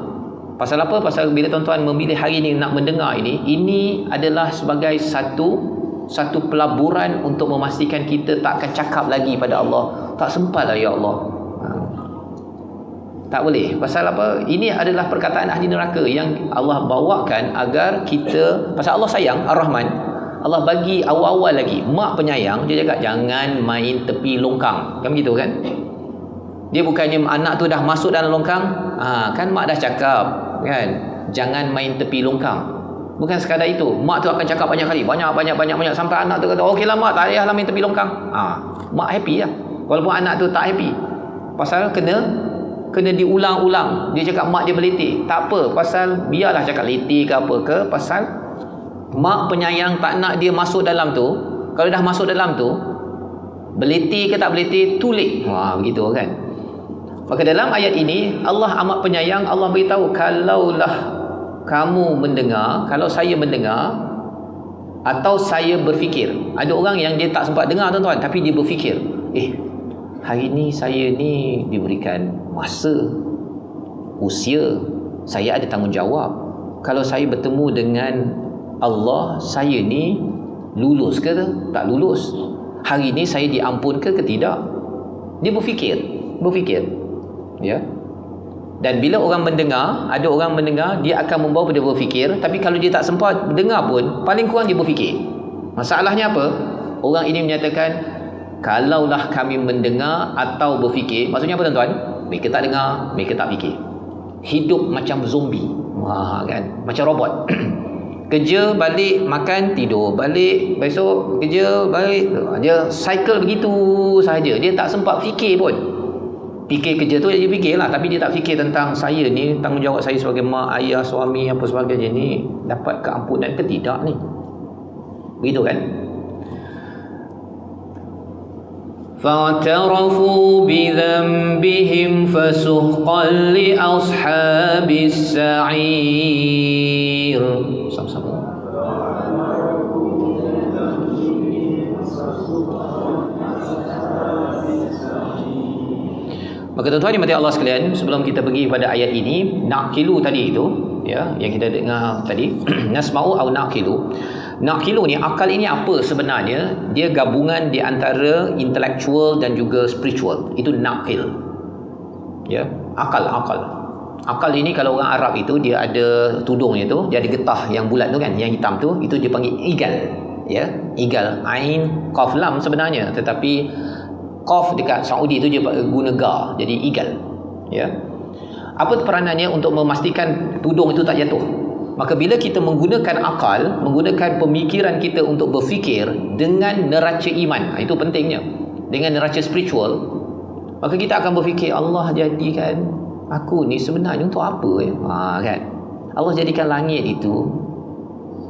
Pasal apa? Pasal bila tuan-tuan memilih hari ni nak mendengar ini adalah sebagai satu pelaburan untuk memastikan kita tak akan cakap lagi pada Allah, tak sempat lah ya Allah. Tak boleh. Pasal apa? Ini adalah perkataan ahli neraka yang Allah bawakan agar kita, pasal Allah sayang, Ar-Rahman, Allah bagi awal-awal lagi, mak penyayang, dia cakap jangan main tepi longkang. Kan begitu kan? Dia bukannya anak tu dah masuk dalam longkang, kan mak dah cakap kan, jangan main tepi longkang. Bukan sekadar itu, mak tu akan cakap banyak kali, banyak sampai anak tu kata okeylah mak, tak payahlah main tepi longkang. Mak happy lah, walaupun anak tu tak happy. Pasal kena diulang-ulang. Dia cakap mak dia berletih, tak apa, pasal biarlah cakap letih ke apa ke, pasal mak penyayang tak nak dia masuk dalam tu. Kalau dah masuk dalam tu, berletih ke tak berletih, too late. Begitu kan. Maka dalam ayat ini Allah amat penyayang. Allah beritahu, kalaulah kamu mendengar, kalau saya mendengar atau saya berfikir. Ada orang yang dia tak sempat dengar tuan-tuan, tapi dia berfikir, hari ni saya ni diberikan masa, usia, saya ada tanggungjawab. Kalau saya bertemu dengan Allah, saya ni lulus ke tak lulus? Hari ni saya diampun ke tidak? Dia berfikir. Ya. Dan bila orang mendengar, ada orang mendengar, dia akan membawa pada berfikir. Tapi kalau dia tak sempat dengar pun, paling kurang dia berfikir. Masalahnya apa? Orang ini menyatakan, kalaulah kami mendengar atau berfikir, maksudnya apa tuan-tuan? Mereka tak dengar, mereka tak fikir. Hidup macam zombie, kan? Macam robot. Kerja, balik, makan, tidur, balik, besok kerja, balik. Dia cycle begitu sahaja. Dia tak sempat fikir pun. Fikir kerja tu dia fikir lah, tapi dia tak fikir tentang saya ni, tanggungjawab saya sebagai mak, ayah, suami, apa sebagainya ni, dapat keampunan ke tidak ni. Begitu kan? فَاعْتَرَفُوا بِذَنْبِهِمْ فَسُحْقًا لِأَصْحَابِ السَّعِيرِ. Sama-sama. Maka tuan-tuan dimati Allah sekalian, sebelum kita pergi pada ayat ini, naqilu tadi itu, ya, yang kita dengar tadi, nasma'u atau naqilu. Naqilu ni, akal ini apa sebenarnya? Dia gabungan di antara intellectual dan juga spiritual. Itu naqil. Ya, akal. Akal ini kalau orang Arab itu dia ada tudungnya tu, dia ada getah yang bulat tu kan, yang hitam tu, itu dia panggil igal. Ya, igal, ain, qaf, lam sebenarnya, tetapi qaf dekat Saudi tu dia guna ga, jadi igal. Ya. Apa peranannya untuk memastikan tudung itu tak jatuh? Maka bila kita menggunakan akal, menggunakan pemikiran kita untuk berfikir dengan neraca iman, itu pentingnya. Dengan neraca spiritual, maka kita akan berfikir, Allah jadikan aku ni sebenarnya untuk apa ya? Kan? Allah jadikan langit itu,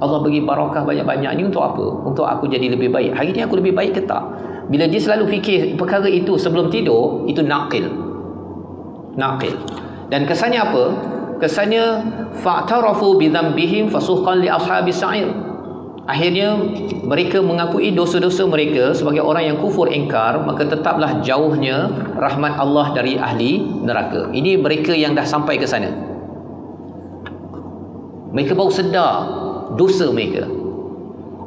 Allah bagi barakah banyak-banyak ni untuk apa? Untuk aku jadi lebih baik. Hari ni aku lebih baik ke tak? Bila dia selalu fikir perkara itu sebelum tidur, itu naqil. Dan kesannya apa? Kesannya fa'tarafu bidzambihim fasuhqan li ashabis sa'ir. Akhirnya mereka mengakui dosa-dosa mereka sebagai orang yang kufur ingkar, maka tetaplah jauhnya rahmat Allah dari ahli neraka. Ini mereka yang dah sampai ke sana. Mereka baru sedar dosa mereka.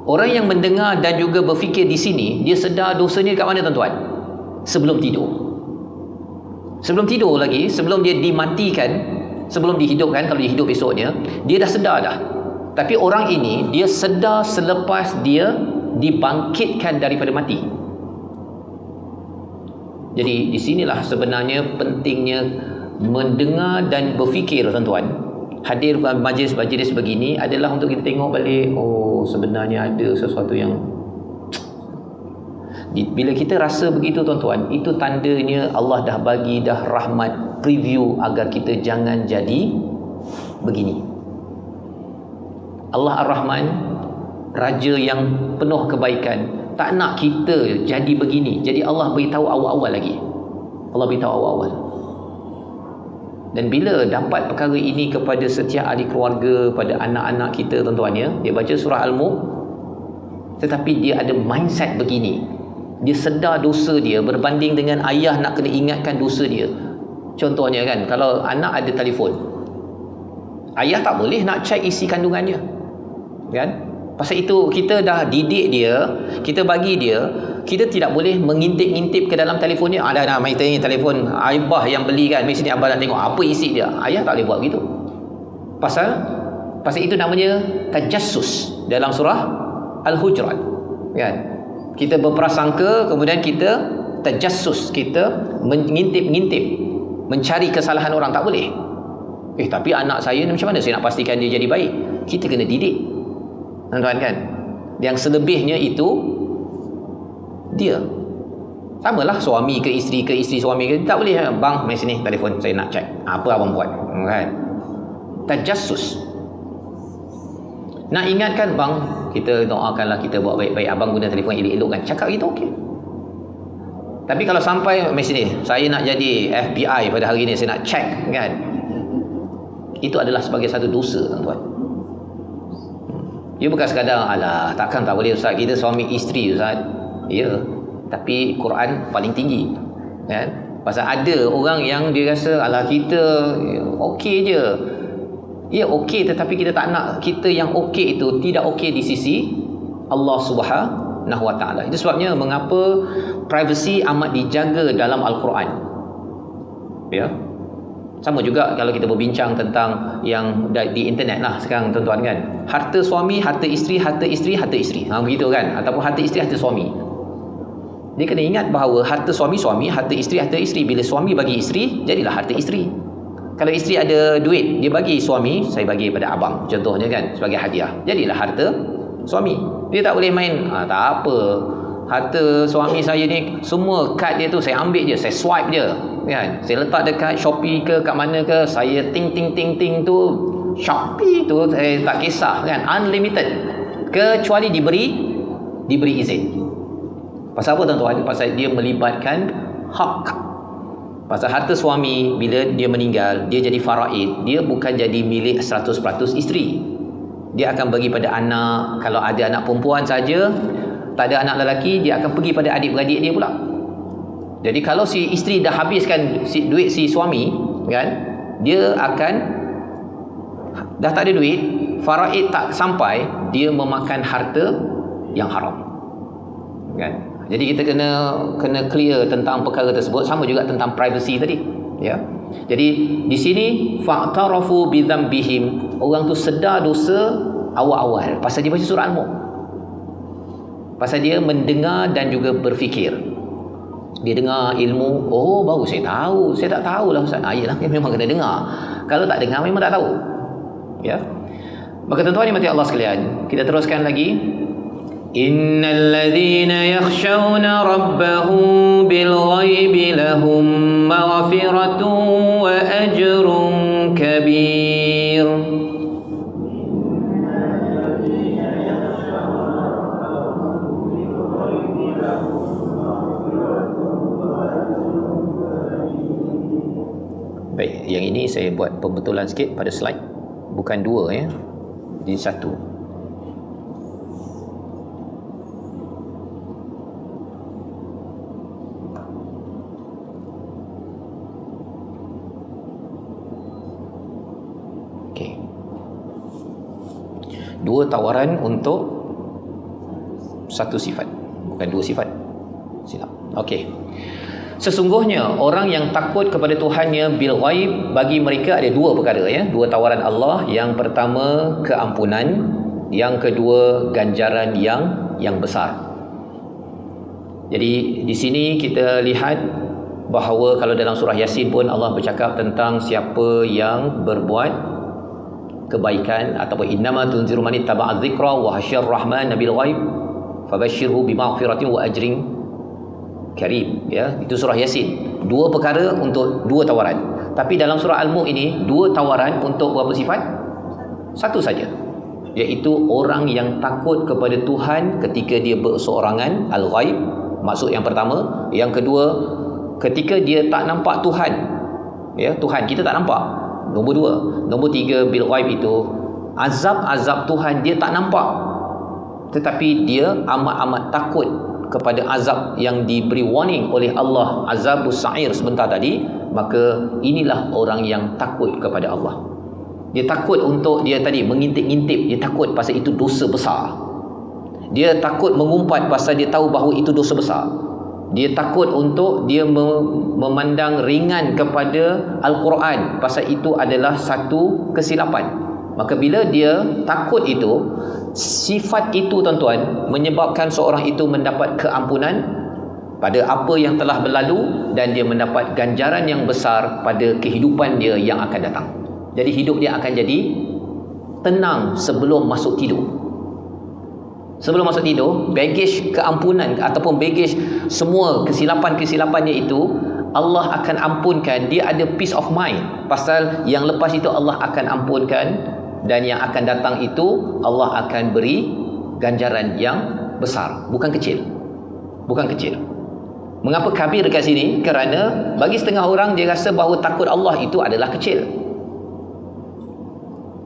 Orang yang mendengar dan juga berfikir di sini, dia sedar dosanya kat mana tuan-tuan? Sebelum tidur. Sebelum tidur lagi, sebelum dia dimatikan, sebelum dihidupkan, kalau dia hidup esoknya, dia dah sedar dah. Tapi orang ini, dia sedar selepas dia dibangkitkan daripada mati. Jadi, di sinilah sebenarnya pentingnya mendengar dan berfikir tuan-tuan. Hadir majlis-majlis begini adalah untuk kita tengok balik, sebenarnya ada sesuatu yang, bila kita rasa begitu tuan-tuan, itu tandanya Allah dah bagi dah rahmat preview agar kita jangan jadi begini. Allah Ar-Rahman, Raja yang penuh kebaikan, tak nak kita jadi begini. Jadi Allah beritahu awal-awal lagi. Allah beritahu awal-awal. Dan bila dapat perkara ini kepada setiap ahli keluarga, pada anak-anak kita tuan-tuan ya, dia baca surah Al-Mulk, tetapi dia ada mindset begini. Dia sedar dosa dia berbanding dengan ayah nak kena ingatkan dosa dia. Contohnya kan, kalau anak ada telefon, ayah tak boleh nak cek isi kandungannya. Kan? Pasal itu kita dah didik dia, kita bagi dia, kita tidak boleh mengintip-ngintip ke dalam telefon dia. Ada nak main tanya telefon Abah yang beli kan, mesti ni abah nak tengok apa isi dia. Ayah tak boleh buat begitu. Pasal itu namanya tajassus dalam surah Al-Hujurat. Kan? Kita berprasangka, kemudian kita tajassus, kita mengintip-ngintip, mencari kesalahan orang, tak boleh. Tapi anak saya ni macam mana saya nak pastikan dia jadi baik? Kita kena didik. Tuan-tuan kan? Yang selebihnya itu dia. Samalah suami ke isteri suami ke, tak boleh bang, mai sini telefon saya nak cek apa abang buat, kan? Tajassus. Nak ingatkan bang, kita doakanlah kita buat baik-baik, abang guna telefon elok-elok kan, cakap gitu okey. Tapi kalau sampai mai sini saya nak jadi FBI pada hari ni, saya nak cek kan, itu adalah sebagai satu dosa tuan-tuan. Dia bukan sekadar alah takkan tak boleh ustaz, kita suami isteri ustaz. Ya, tapi Quran paling tinggi. Kan? Pasal ada orang yang dia rasa alah kita okey je. Ya okey, tetapi kita tak nak kita yang okey itu tidak okey di sisi Allah Subhanahu Wa Taala. Itu sebabnya mengapa privacy amat dijaga dalam Al-Quran. Ya. Sama juga kalau kita berbincang tentang yang di internet lah sekarang tuan-tuan kan. Harta suami, harta isteri, harta isteri, harta isteri. Begitu kan? Ataupun harta isteri, harta suami. Dia kena ingat bahawa harta suami, harta isteri, harta isteri. Bila suami bagi isteri, jadilah harta isteri. Kalau isteri ada duit, dia bagi suami, saya bagi pada abang. Contohnya kan, sebagai hadiah. Jadilah harta suami. Dia tak boleh main, tak apa. Harta suami saya ni, semua kad dia tu saya ambil je, saya swipe je. Kan? Saya letak dekat Shopee ke kat mana ke, saya ting tu Shopee tu saya tak kisah kan, unlimited kecuali diberi izin. Pasal apa tuan-tuan? Pasal dia melibatkan hak. Pasal harta suami bila dia meninggal, dia jadi faraid, dia bukan jadi milik 100% isteri. Dia akan bagi pada anak, kalau ada anak perempuan saja, tak ada anak lelaki, dia akan pergi pada adik-beradik dia pula. Jadi kalau si isteri dah habiskan duit si suami kan, dia akan dah tak ada duit, faraid tak sampai, dia memakan harta yang haram. Kan? Jadi kita kena clear tentang perkara tersebut. Sama juga tentang privacy tadi, ya. Jadi di sini fa'tarafu bidzambihim, orang tu sedar dosa awal-awal pasal dia baca surah Al-Mulk. Pasal dia mendengar dan juga berfikir. Dia dengar ilmu, oh baru saya tahu, saya tak tahulah ustaz. Iyalah, memang kena dengar. Kalau tak dengar memang tak tahu. Ya. Maka tuan-tuan yang mati Allah sekalian, kita teruskan lagi. Innal ladzina yakhshawna rabbahum bil ghaibi lahum maghfiratun wa ajrun kabir. Baik, yang ini saya buat pembetulan sikit pada slide. Bukan dua ya. Jadi satu. Okey. Dua tawaran untuk satu sifat. Bukan dua sifat. Silap. Okey. Sesungguhnya orang yang takut kepada Tuhannya bil ghaib, bagi mereka ada dua perkara ya, dua tawaran Allah. Yang pertama keampunan, yang kedua ganjaran yang besar. Jadi di sini kita lihat bahawa kalau dalam surah Yasin pun Allah bercakap tentang siapa yang berbuat kebaikan ataupun innama tunziru man ittaba'a dzikra wa hasyar rahman bil ghaib fabashshirhu bimaghfiratin wa ajrin karim, ya. Itu surah Yasin. Dua perkara untuk dua tawaran. Tapi dalam surah Al-Mulk ini dua tawaran untuk berapa sifat? Satu saja. iaitu orang yang takut kepada Tuhan ketika dia berseorangan, al-ghaib, maksud yang pertama. Yang kedua, ketika dia tak nampak Tuhan, ya, Tuhan kita tak nampak. Nombor dua. Nombor tiga, bil ghaib itu azab-azab Tuhan dia tak nampak, tetapi dia amat-amat takut kepada azab yang diberi warning oleh Allah, azabus sa'ir sebentar tadi. Maka inilah orang yang takut kepada Allah. Dia takut untuk dia tadi mengintip-ngintip, dia takut pasal itu dosa besar. Dia takut mengumpat pasal dia tahu bahawa itu dosa besar. Dia takut untuk dia memandang ringan kepada Al-Quran pasal itu adalah satu kesilapan. Maka bila dia takut itu, sifat itu tuan-tuan menyebabkan seorang itu mendapat keampunan pada apa yang telah berlalu, dan dia mendapat ganjaran yang besar pada kehidupan dia yang akan datang. Jadi hidup dia akan jadi tenang sebelum masuk tidur. Sebelum masuk tidur, baggage keampunan ataupun baggage semua kesilapan-kesilapannya itu Allah akan ampunkan. Dia ada peace of mind pasal yang lepas itu Allah akan ampunkan, dan yang akan datang itu Allah akan beri ganjaran yang besar, bukan kecil. Bukan kecil. Mengapa kabir dekat sini? Kerana bagi setengah orang dia rasa bahawa takut Allah itu adalah kecil.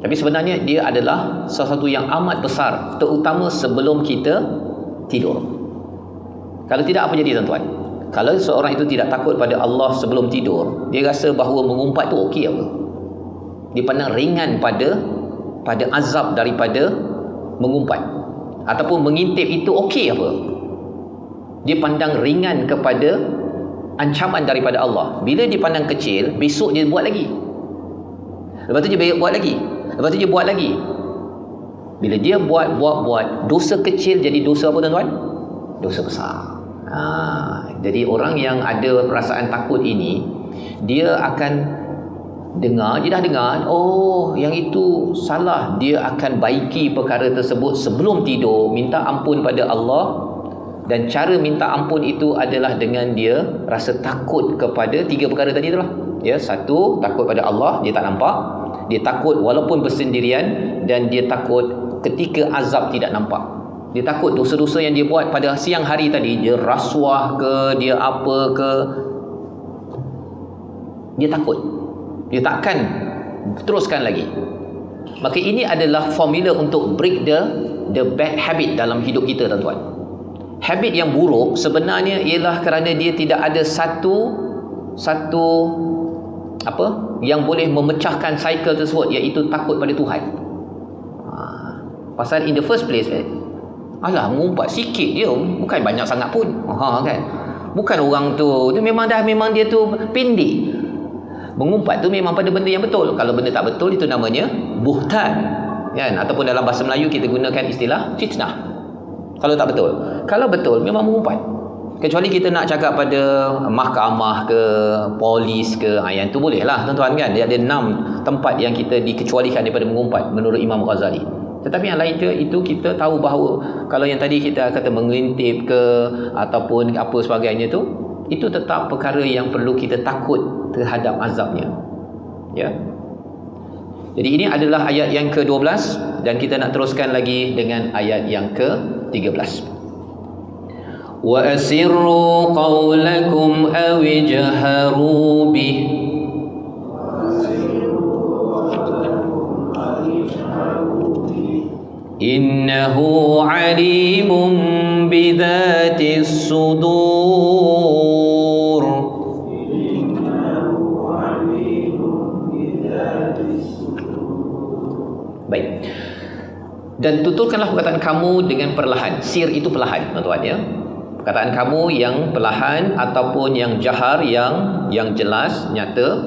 Tapi sebenarnya dia adalah sesuatu yang amat besar, terutama sebelum kita tidur. Kalau tidak, apa jadi tuan-tuan? Kalau seorang itu tidak takut pada Allah sebelum tidur, dia rasa bahawa mengumpat tu okey apa? Dia pandang ringan pada azab daripada mengumpat, ataupun mengintip itu okey apa? Dia pandang ringan kepada ancaman daripada Allah. Bila dia pandang kecil, besok dia buat lagi, lepas tu dia buat lagi, lepas tu dia buat lagi. Bila dia buat, dosa kecil jadi dosa apa tuan-tuan? Dosa besar. Jadi orang yang ada perasaan takut ini, dia akan dengar, dia dah dengar, oh yang itu salah, dia akan baiki perkara tersebut sebelum tidur, minta ampun pada Allah. Dan cara minta ampun itu adalah dengan dia rasa takut kepada tiga perkara tadi itulah. Ya, satu, takut pada Allah, dia tak nampak. Dia takut walaupun bersendirian, dan dia takut ketika azab tidak nampak. Dia takut dosa-dosa yang dia buat pada siang hari tadi, dia rasuah ke, dia apa ke, dia takut. Dia takkan teruskan lagi. Maka ini adalah formula untuk break the bad habit dalam hidup kita tuan-tuan. Habit yang buruk sebenarnya ialah kerana dia tidak ada satu apa yang boleh memecahkan cycle tersebut, iaitu takut pada Tuhan. Pasal in the first place alah, mengumpat sikit je, bukan banyak sangat pun. Kan? Bukan orang tu memang dia tu pendek. Mengumpat tu memang pada benda yang betul. Kalau benda tak betul, itu namanya buhtan, kan? Ataupun dalam bahasa Melayu kita gunakan istilah fitnah. Kalau tak betul. Kalau betul, memang mengumpat. Kecuali kita nak cakap pada mahkamah ke, polis ke, yang tu boleh lah tuan-tuan, kan? Dia ada 6 tempat yang kita dikecualikan daripada mengumpat menurut Imam Ghazali. Tetapi yang lain itu kita tahu bahawa kalau yang tadi kita kata mengintip ke ataupun apa sebagainya tu, itu tetap perkara yang perlu kita takut terhadap azabnya. Ya. Jadi ini adalah ayat yang ke-12, dan kita nak teruskan lagi dengan ayat yang ke-13. Wa asirru qawlakum aw ijharu bih innahu alimun bidhatis sudur. Baik. Dan tuturkanlah perkataan kamu dengan perlahan. Sir itu perlahan, tuan-tuan, ya. Perkataan kamu yang perlahan ataupun yang jahar, yang jelas, nyata,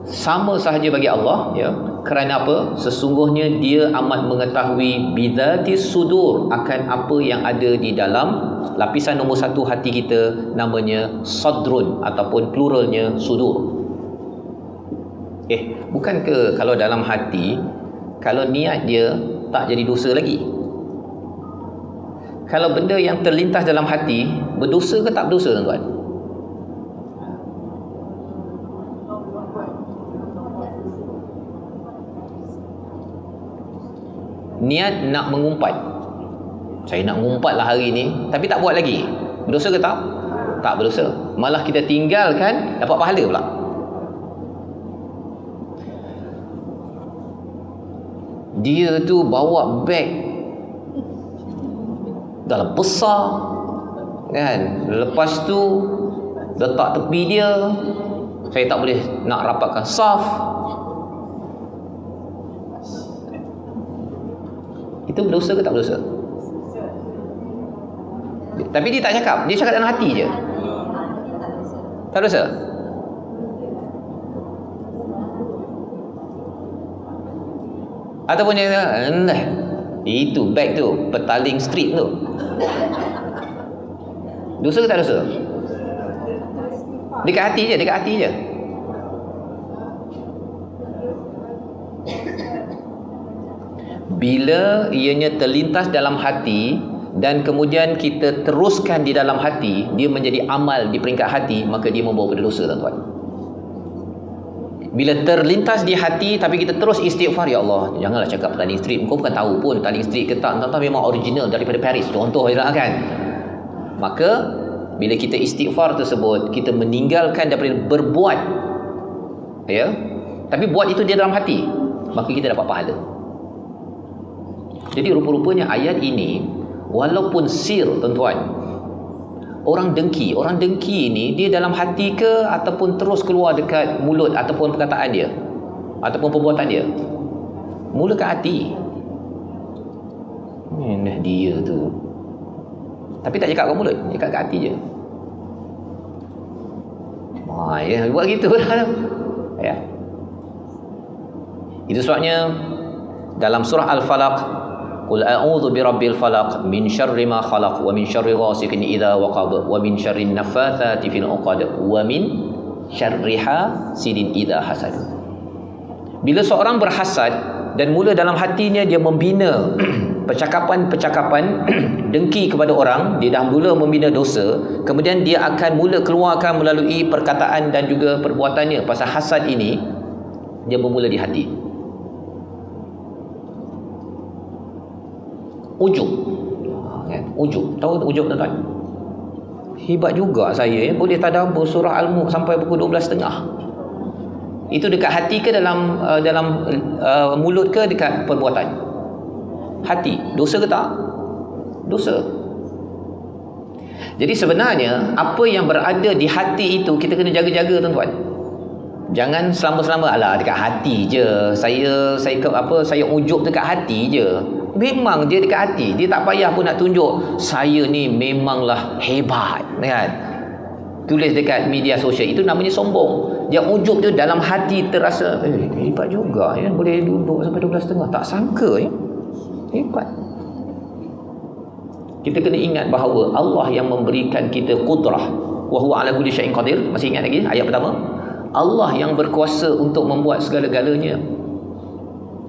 sama sahaja bagi Allah, ya. Kerana apa? Sesungguhnya dia amat mengetahui bidzatis sudur, akan apa yang ada di dalam lapisan nombor 1 hati kita, namanya sadrun ataupun pluralnya sudur. Bukan ke kalau dalam hati, kalau niat dia tak jadi dosa lagi? Kalau benda yang terlintas dalam hati berdosa ke tak berdosa, tuan-tuan? niat nak mengumpat. Saya nak mengumpat lah hari ni, tapi tak buat lagi. Berdosa ke tak? Tak berdosa. Malah kita tinggalkan, dapat pahala pula. Dia tu bawa beg dalam besar kan, lepas tu letak tepi dia, saya tak boleh nak rapatkan saf. Itu berdosa ke tak berdosa? Tapi dia tak cakap, dia cakap dalam hati je. Tak berdosa? Ataupun dia kata, itu beg tu, petaling strip tu. Dosa ke tak dosa? Dekat hati je, dekat hati je. Bila ianya terlintas dalam hati dan kemudian kita teruskan di dalam hati, dia menjadi amal di peringkat hati, maka dia membawa kepada dosa, tuan-tuan. Bila terlintas di hati tapi kita terus istighfar, ya Allah, janganlah cakap petaling strip, kau bukan tahu pun petaling strip ke tak, entah memang original daripada Paris, contoh je lah kan. Maka bila kita istighfar tersebut, kita meninggalkan daripada berbuat, ya, tapi buat itu dia dalam hati, maka kita dapat pahala. Jadi rupa-rupanya ayat ini walaupun sir, tuan-tuan, orang dengki ini dia dalam hati ke ataupun terus keluar dekat mulut ataupun perkataan dia ataupun perbuatan dia? Mula kat hati. Dia tu. Tapi tak cakap kat mulut, cakap kat hati je. Ya, buat gitu lah. Ya. Itu sebabnya dalam surah Al-Falaq, Qul a'udzu birabbil falaq min syarri ma khalaq wa min syarri ghasiqin idza waqab wa min syarri naffatsati fil 'uqad wa min syarri hasidin idza hasad. Bila seorang berhasad dan mula dalam hatinya dia membina percakapan-percakapan dengki kepada orang, dia dah mula membina dosa, kemudian dia akan mula keluarkan melalui perkataan dan juga perbuatannya. Pasal hasad ini dia bermula di hati. Ujub, ujub, tahu ujub, tuan-tuan? Hebat juga saya, boleh tadabbur surah Al-Mulk sampai pukul 12.30. Itu dekat hati ke dalam mulut ke dekat perbuatan? Hati. Dosa ke tak? Dosa. Jadi sebenarnya apa yang berada di hati itu kita kena jaga-jaga, tuan-tuan. Jangan selama-selama alah dekat hati je. Saya ujub dekat hati je. Memang dia dekat hati, dia tak payah pun nak tunjuk saya ni memanglah hebat, kan? Tulis dekat media sosial, itu namanya sombong. Dia ujub tu dalam hati terasa hebat juga ya, boleh duduk sampai 12.30, tak sangka ya. Hebat. Kita kena ingat bahawa Allah yang memberikan kita qudrah, wa huwa ala kulli syai'in qadir. Masih ingat lagi ayat pertama? Allah yang berkuasa untuk membuat segala-galanya.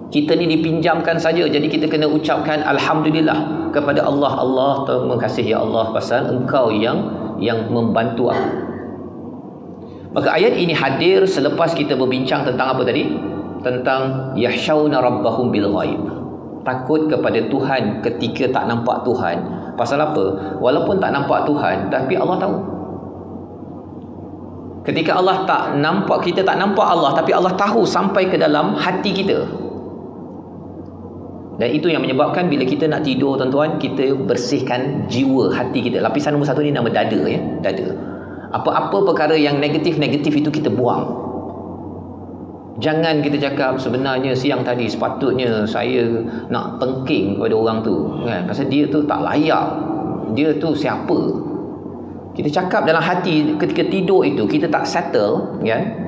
Kita ni dipinjamkan saja, jadi kita kena ucapkan alhamdulillah kepada Allah. Allah, terima kasih ya Allah pasal engkau yang membantu aku. Maka ayat ini hadir selepas kita berbincang tentang apa tadi? Tentang yakhshawna rabbahum bil ghaib. Takut kepada Tuhan ketika tak nampak Tuhan. Pasal apa? Walaupun tak nampak Tuhan, tapi Allah tahu. Ketika Allah tak nampak, kita tak nampak Allah, tapi Allah tahu sampai ke dalam hati kita. Dan itu yang menyebabkan bila kita nak tidur, tuan-tuan, kita bersihkan jiwa hati kita. Lapisan nombor 1 ni nama dada, ya, dada. Apa-apa perkara yang negatif-negatif itu kita buang. Jangan kita cakap sebenarnya siang tadi sepatutnya saya nak tengking kepada orang tu, kan? Pasal dia tu tak layak. Dia tu siapa? Kita cakap dalam hati ketika tidur itu, kita tak settle, kan?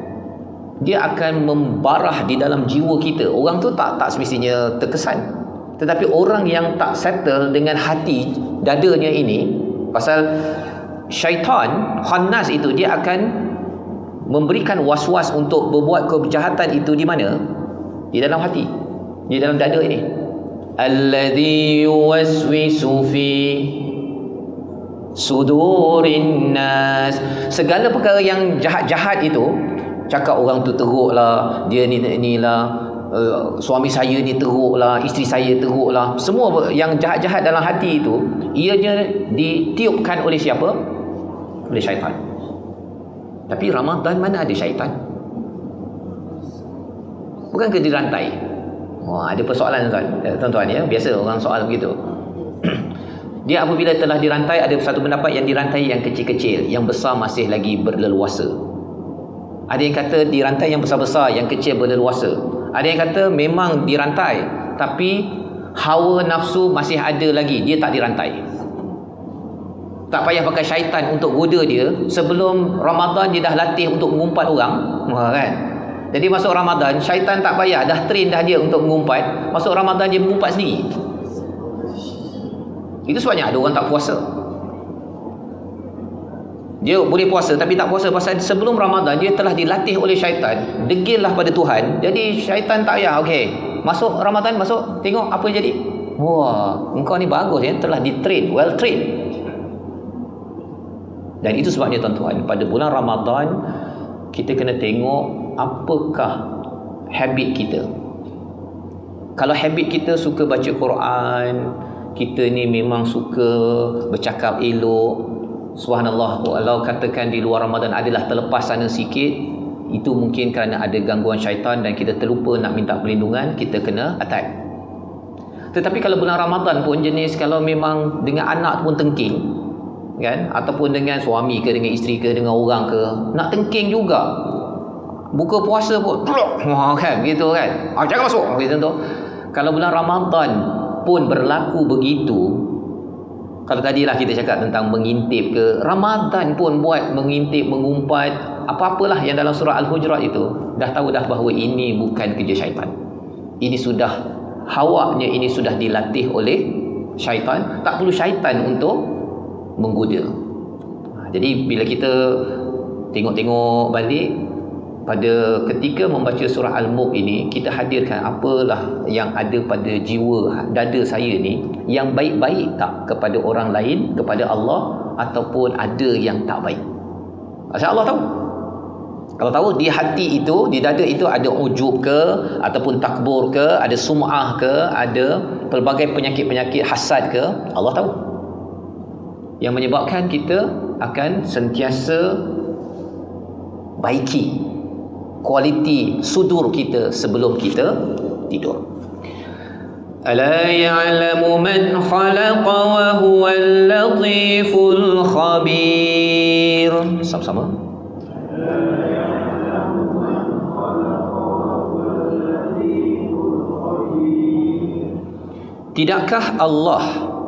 Dia akan membarah di dalam jiwa kita. Orang tu tak semestinya terkesan. Tetapi orang yang tak settle dengan hati dadanya ini, pasal syaitan khannas itu, dia akan memberikan was-was untuk berbuat kejahatan itu di mana? Di dalam hati, di dalam dada ini. Alladhi yuwaswisu fi sudurin nas. Segala perkara yang jahat-jahat itu, cakap orang tu teruk lah, dia ni lah, suami saya ni teruk lah, isteri saya teruk lah. Semua yang jahat-jahat dalam hati itu, ianya ditiupkan oleh siapa? Oleh syaitan. Tapi Ramadan mana ada syaitan? Bukankah dirantai? Wah, ada persoalan tuan-tuan ya. Biasa orang soal begitu. Dia apabila telah dirantai, ada satu pendapat yang dirantai yang kecil-kecil, yang besar masih lagi berleluasa. Ada yang kata dirantai yang besar-besar, yang kecil berleluasa. Ada yang kata memang dirantai, tapi hawa nafsu masih ada lagi, dia tak dirantai. Tak payah pakai syaitan untuk goda dia. Sebelum Ramadan dia dah latih untuk mengumpat orang, kan? Jadi masuk Ramadan, syaitan tak payah, dah train dah dia untuk mengumpat. Masuk Ramadan dia mengumpat sendiri. Itu sebabnya ada orang tak puasa. Dia boleh puasa tapi tak puasa pasal sebelum Ramadan dia telah dilatih oleh syaitan. Degillah pada Tuhan. Jadi syaitan tak payah, okey, masuk Ramadan, masuk, tengok apa jadi. Wah, engkau ni bagus ya, telah di-train, well trained. Dan itu sebabnya tuan-tuan, pada bulan Ramadan kita kena tengok apakah habit kita. Kalau habit kita suka baca Quran, kita ni memang suka bercakap elok, subhanallah, kalau katakan di luar Ramadan adalah terlepas sana sikit, itu mungkin kerana ada gangguan syaitan dan kita terlupa nak minta perlindungan, kita kena attack. Tetapi kalau bulan Ramadan pun jenis kalau memang dengan anak pun tengking, kan, ataupun dengan suami ke, dengan isteri ke, dengan orang ke, nak tengking juga. Buka puasa pun kan, gitu kan, jangan masuk gitu tu. Kalau bulan Ramadan pun berlaku begitu, kalau tadilah kita cakap tentang mengintip ke, Ramadan pun buat mengintip, mengumpat, apa-apalah yang dalam surah Al-Hujurat itu, dah tahu dah bahawa ini bukan kerja syaitan. Ini sudah hawanya, ini sudah dilatih oleh syaitan. Tak perlu syaitan untuk menggoda. Jadi bila kita tengok-tengok balik, pada ketika membaca surah Al-Mulk ini, kita hadirkan apalah yang ada pada jiwa dada saya ni, yang baik-baik tak kepada orang lain, kepada Allah, ataupun ada yang tak baik. Asal Allah tahu. Kalau tahu di hati itu, di dada itu ada ujub ke, ataupun takbur ke, ada sum'ah ke, ada pelbagai penyakit-penyakit hasad ke, Allah tahu. Yang menyebabkan kita akan sentiasa baiki kualiti sudur kita sebelum kita tidur. Ala ya'lamu man khalaqa wa huwal latiful khabir. Sama-sama. Tidakkah Allah,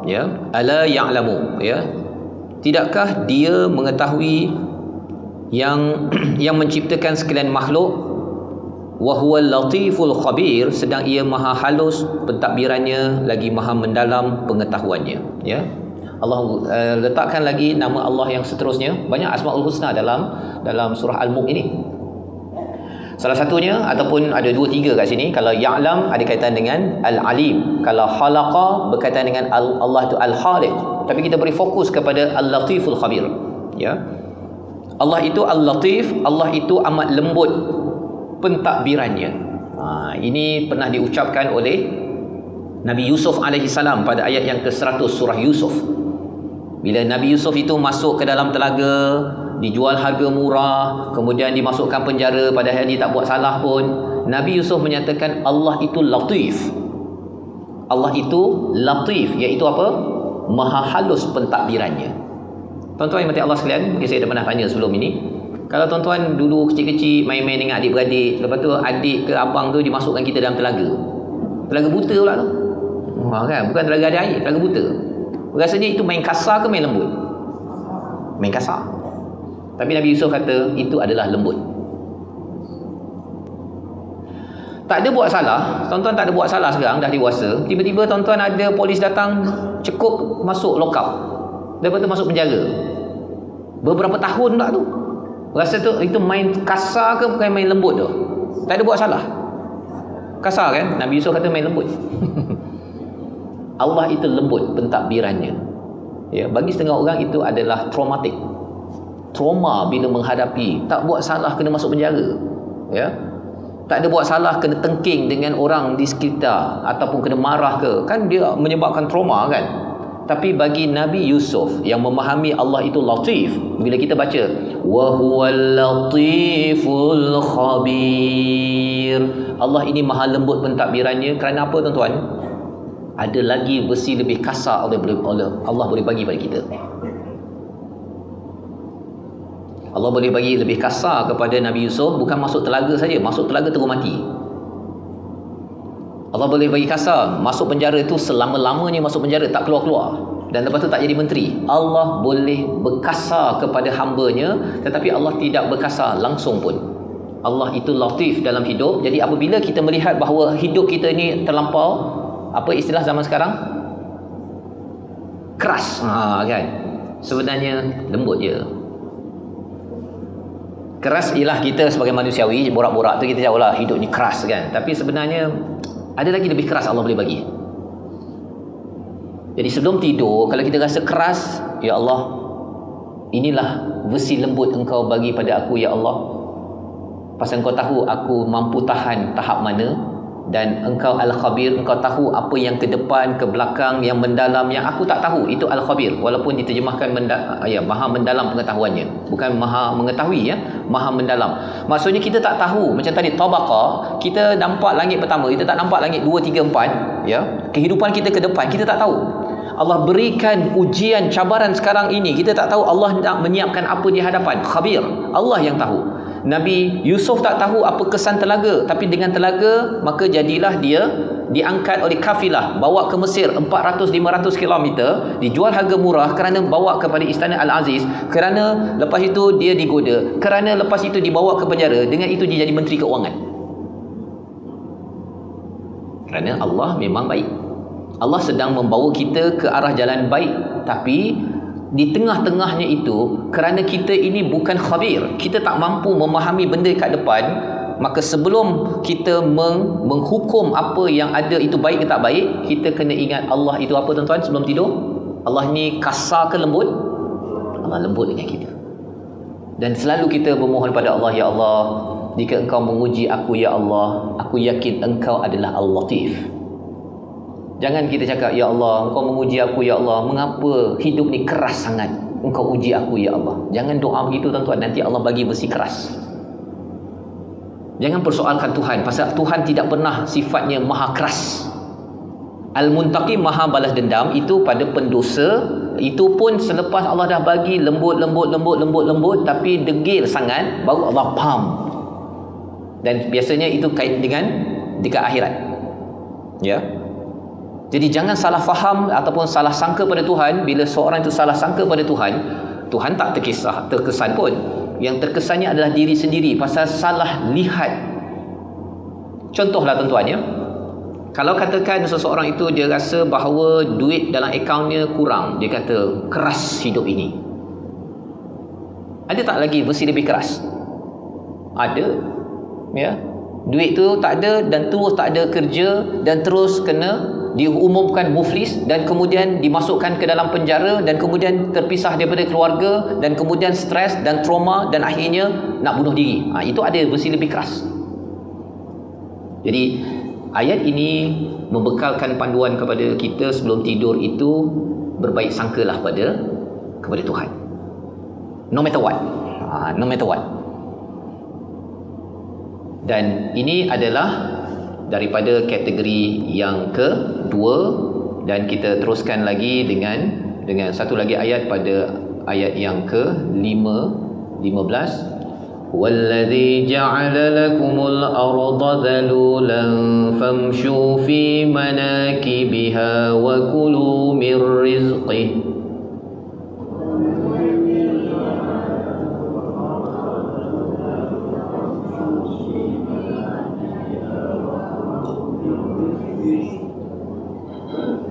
ya, ala ya'lamu, ya, tidakkah dia mengetahui yang menciptakan sekalian makhluk, wa huwal latiful khabir, sedang ia maha halus pentadbirannya, lagi maha mendalam pengetahuannya, ya. Allah letakkan lagi nama Allah yang seterusnya, banyak asmaul husna dalam surah Al-Mulk ini. Salah satunya, ataupun ada 2-3 kat sini, kalau ya'lam ada kaitan dengan al-alim, kalau khalaqa berkaitan dengan Allah itu al-khaliq, tapi kita beri fokus kepada al-latiful khabir, ya. Allah itu al-latif, Allah itu amat lembut pentadbirannya. Ini pernah diucapkan oleh Nabi Yusuf alaihi salam pada ayat yang ke-100 surah Yusuf. Bila Nabi Yusuf itu masuk ke dalam telaga, dijual harga murah, kemudian dimasukkan penjara padahal dia tak buat salah pun, Nabi Yusuf menyatakan Allah itu latif. Allah itu latif, iaitu apa? Maha halus pentadbirannya. Tuan-tuan yang mati Allah sekalian, mungkin saya dah pernah tanya sebelum ini, kalau tuan-tuan dulu kecil-kecil main-main dengan adik-beradik, lepas tu adik ke abang tu dimasukkan kita dalam telaga buta pula tu, kan? Bukan telaga ada air, telaga buta. Rasanya itu main kasar ke main lembut? Main kasar. Tapi Nabi Yusuf kata itu adalah lembut. Tak ada buat salah, tuan-tuan tak ada buat salah sekarang, dah dewasa, tiba-tiba tuan-tuan ada polis datang, cekup, masuk lock up, lepas tu masuk penjara beberapa tahun tak tu. Rasa tu itu main kasar ke bukan main lembut tu? Tak ada buat salah, kasar kan? Nabi Yusuf kata main lembut. Allah itu lembut pentadbirannya, ya. Bagi setengah orang itu adalah traumatik, trauma bila menghadapi tak buat salah kena masuk penjara, ya. Tak ada buat salah kena tengking dengan orang di sekitar ataupun kena marah ke, kan dia menyebabkan trauma kan. Tapi bagi Nabi Yusuf yang memahami Allah itu latif, bila kita baca wa huwal latiful khabir, Allah ini maha lembut pentadbirannya. Kerana apa tuan-tuan? Ada lagi besi lebih kasar oleh Allah boleh bagi pada kita. Allah boleh bagi lebih kasar kepada Nabi Yusuf, bukan masuk telaga saja, masuk telaga terus mati. Allah boleh bagi kasar, masuk penjara itu selama-lamanya masuk penjara, tak keluar-keluar, dan lepas tu tak jadi menteri. Allah boleh berkasar kepada hamba-Nya, tetapi Allah tidak berkasar langsung pun. Allah itu latif dalam hidup. Jadi apabila kita melihat bahawa hidup kita ini terlampau, apa istilah zaman sekarang? Keras. Kan? Sebenarnya lembut je. Keras ialah kita sebagai manusiawi, borak-borak tu kita jauhlah hidup ni keras kan. Tapi sebenarnya ada lagi lebih keras Allah boleh bagi. Jadi sebelum tidur, kalau kita rasa keras, ya Allah, inilah besi lembut Engkau bagi pada aku, ya Allah. Pasal Engkau tahu aku mampu tahan tahap mana, dan Engkau Al-Khabir, Engkau tahu apa yang ke depan, ke belakang, yang mendalam, yang aku tak tahu. Itu Al-Khabir, walaupun diterjemahkan maha mendalam pengetahuannya, bukan maha mengetahui, ya, maha mendalam. Maksudnya kita tak tahu. Macam tadi tabaqah, kita nampak langit pertama, kita tak nampak langit 2, 3, 4, ya. Kehidupan kita ke depan kita tak tahu. Allah berikan ujian, cabaran sekarang ini, kita tak tahu Allah nak menyiapkan apa di hadapan. Khabir, Allah yang tahu. Nabi Yusuf tak tahu apa kesan telaga, tapi dengan telaga maka jadilah dia diangkat oleh kafilah, bawa ke Mesir 400-500 km, dijual harga murah kerana bawa kepada istana Al-Aziz, kerana lepas itu dia digoda, kerana lepas itu dibawa ke penjara, dengan itu dia jadi menteri keuangan. Kerana Allah memang baik. Allah sedang membawa kita ke arah jalan baik, tapi di tengah-tengahnya itu, kerana kita ini bukan khabir, kita tak mampu memahami benda kat depan, maka sebelum kita menghukum apa yang ada itu baik ke tak baik, kita kena ingat Allah itu apa tuan-tuan sebelum tidur? Allah ni kasar ke lembut? Allah lembut dengan kita. Dan selalu kita bermohon pada Allah, ya Allah, jika Engkau menguji aku, ya Allah, aku yakin Engkau adalah Al-Latif. Jangan kita cakap, ya Allah, Engkau menguji aku, ya Allah, mengapa hidup ni keras sangat? Engkau uji aku, ya Allah. Jangan doa begitu tuan-tuan, nanti Allah bagi besi keras. Jangan persoalkan Tuhan, pasal Tuhan tidak pernah sifatnya maha keras. Al-Muntaqim, maha balas dendam, itu pada pendosa. Itu pun selepas Allah dah bagi lembut, tapi degil sangat, baru Allah pam. Dan biasanya itu kait dengan dekat akhirat, ya. Jadi jangan salah faham ataupun salah sangka pada Tuhan. Bila seorang itu salah sangka pada Tuhan, Tuhan tak terkesan pun. Yang terkesannya adalah diri sendiri, pasal salah lihat. Contohlah tuan-tuan, ya, kalau katakan seseorang itu dia rasa bahawa duit dalam akaunnya kurang, dia kata keras hidup ini. Ada tak lagi versi lebih keras? Ada, ya. Duit tu tak ada, dan terus tak ada kerja, dan terus kena diumumkan muflis, dan kemudian dimasukkan ke dalam penjara, dan kemudian terpisah daripada keluarga, dan kemudian stres dan trauma, dan akhirnya nak bunuh diri. Itu ada versi lebih keras. Jadi ayat ini membekalkan panduan kepada kita sebelum tidur itu, berbaik sangkalah kepada Tuhan, no matter what. No matter what. Dan ini adalah daripada kategori yang kedua, dan kita teruskan lagi dengan satu lagi ayat pada ayat yang ke-15. Walladzi ja'ala lakumul arda dhalulan famshu fi manakibiha wa kulu mir rizqihi.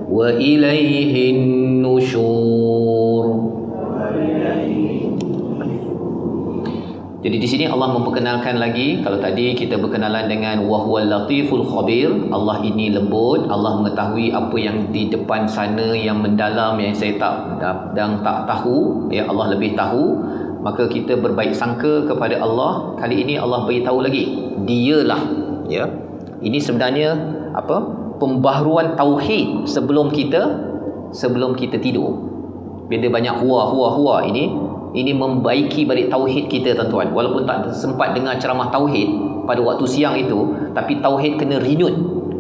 Wa ilaihin nusyur. Jadi di sini Allah memperkenalkan lagi. Kalau tadi kita berkenalan dengan wa huwal latiful khabir, Allah ini lembut, Allah mengetahui apa yang di depan sana, yang mendalam, yang saya tak tahu, ya, Allah lebih tahu. Maka kita berbaik sangka kepada Allah. Kali ini Allah beritahu lagi, dialah ya. Ini sebenarnya apa? Pembaharuan tauhid sebelum kita tidur. Bila banyak hua ini membaiki balik tauhid kita tuan-tuan. Walaupun tak sempat dengar ceramah tauhid pada waktu siang itu, tapi tauhid kena renewed,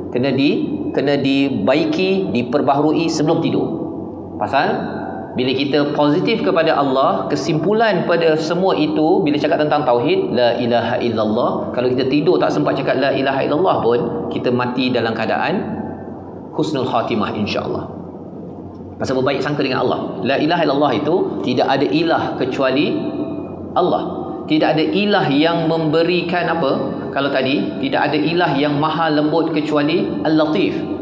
kena dibaiki, diperbaharui sebelum tidur. Pasal bila kita positif kepada Allah, kesimpulan pada semua itu bila cakap tentang tauhid, la ilaha illallah, kalau kita tidur tak sempat cakap la ilaha illallah pun, kita mati dalam keadaan husnul khatimah insya-Allah. Pasal berbaik sangka dengan Allah. La ilaha illallah itu tidak ada ilah kecuali Allah. Tidak ada ilah yang memberikan apa? Kalau tadi tidak ada ilah yang maha lembut kecuali Al-Latif.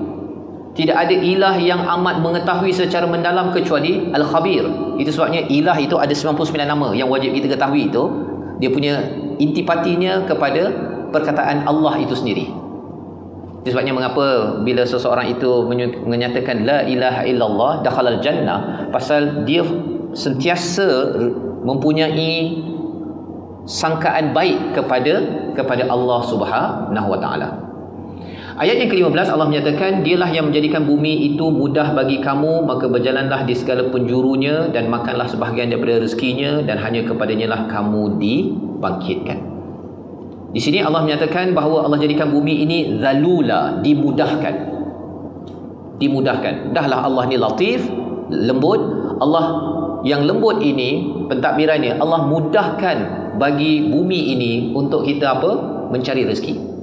Tidak ada ilah yang amat mengetahui secara mendalam kecuali Al-Khabir. Itu sebabnya ilah itu ada 99 nama yang wajib kita ketahui itu. Dia punya intipatinya kepada perkataan Allah itu sendiri. Itu sebabnya mengapa bila seseorang itu menyatakan la ilaha illallah dakhalal jannah, pasal dia sentiasa mempunyai sangkaan baik kepada Allah Subhanahu wa taala. Ayat yang ke-15 Allah menyatakan, dialah yang menjadikan bumi itu mudah bagi kamu, maka berjalanlah di segala penjurunya dan makanlah sebahagian daripada rezekinya, dan hanya kepadanya lah kamu dibangkitkan. Di sini Allah menyatakan bahawa Allah jadikan bumi ini zalula, dimudahkan. Dahlah Allah ni latif, lembut. Allah yang lembut ini, pentadbirannya Allah mudahkan bagi bumi ini untuk kita apa? Mencari rezeki.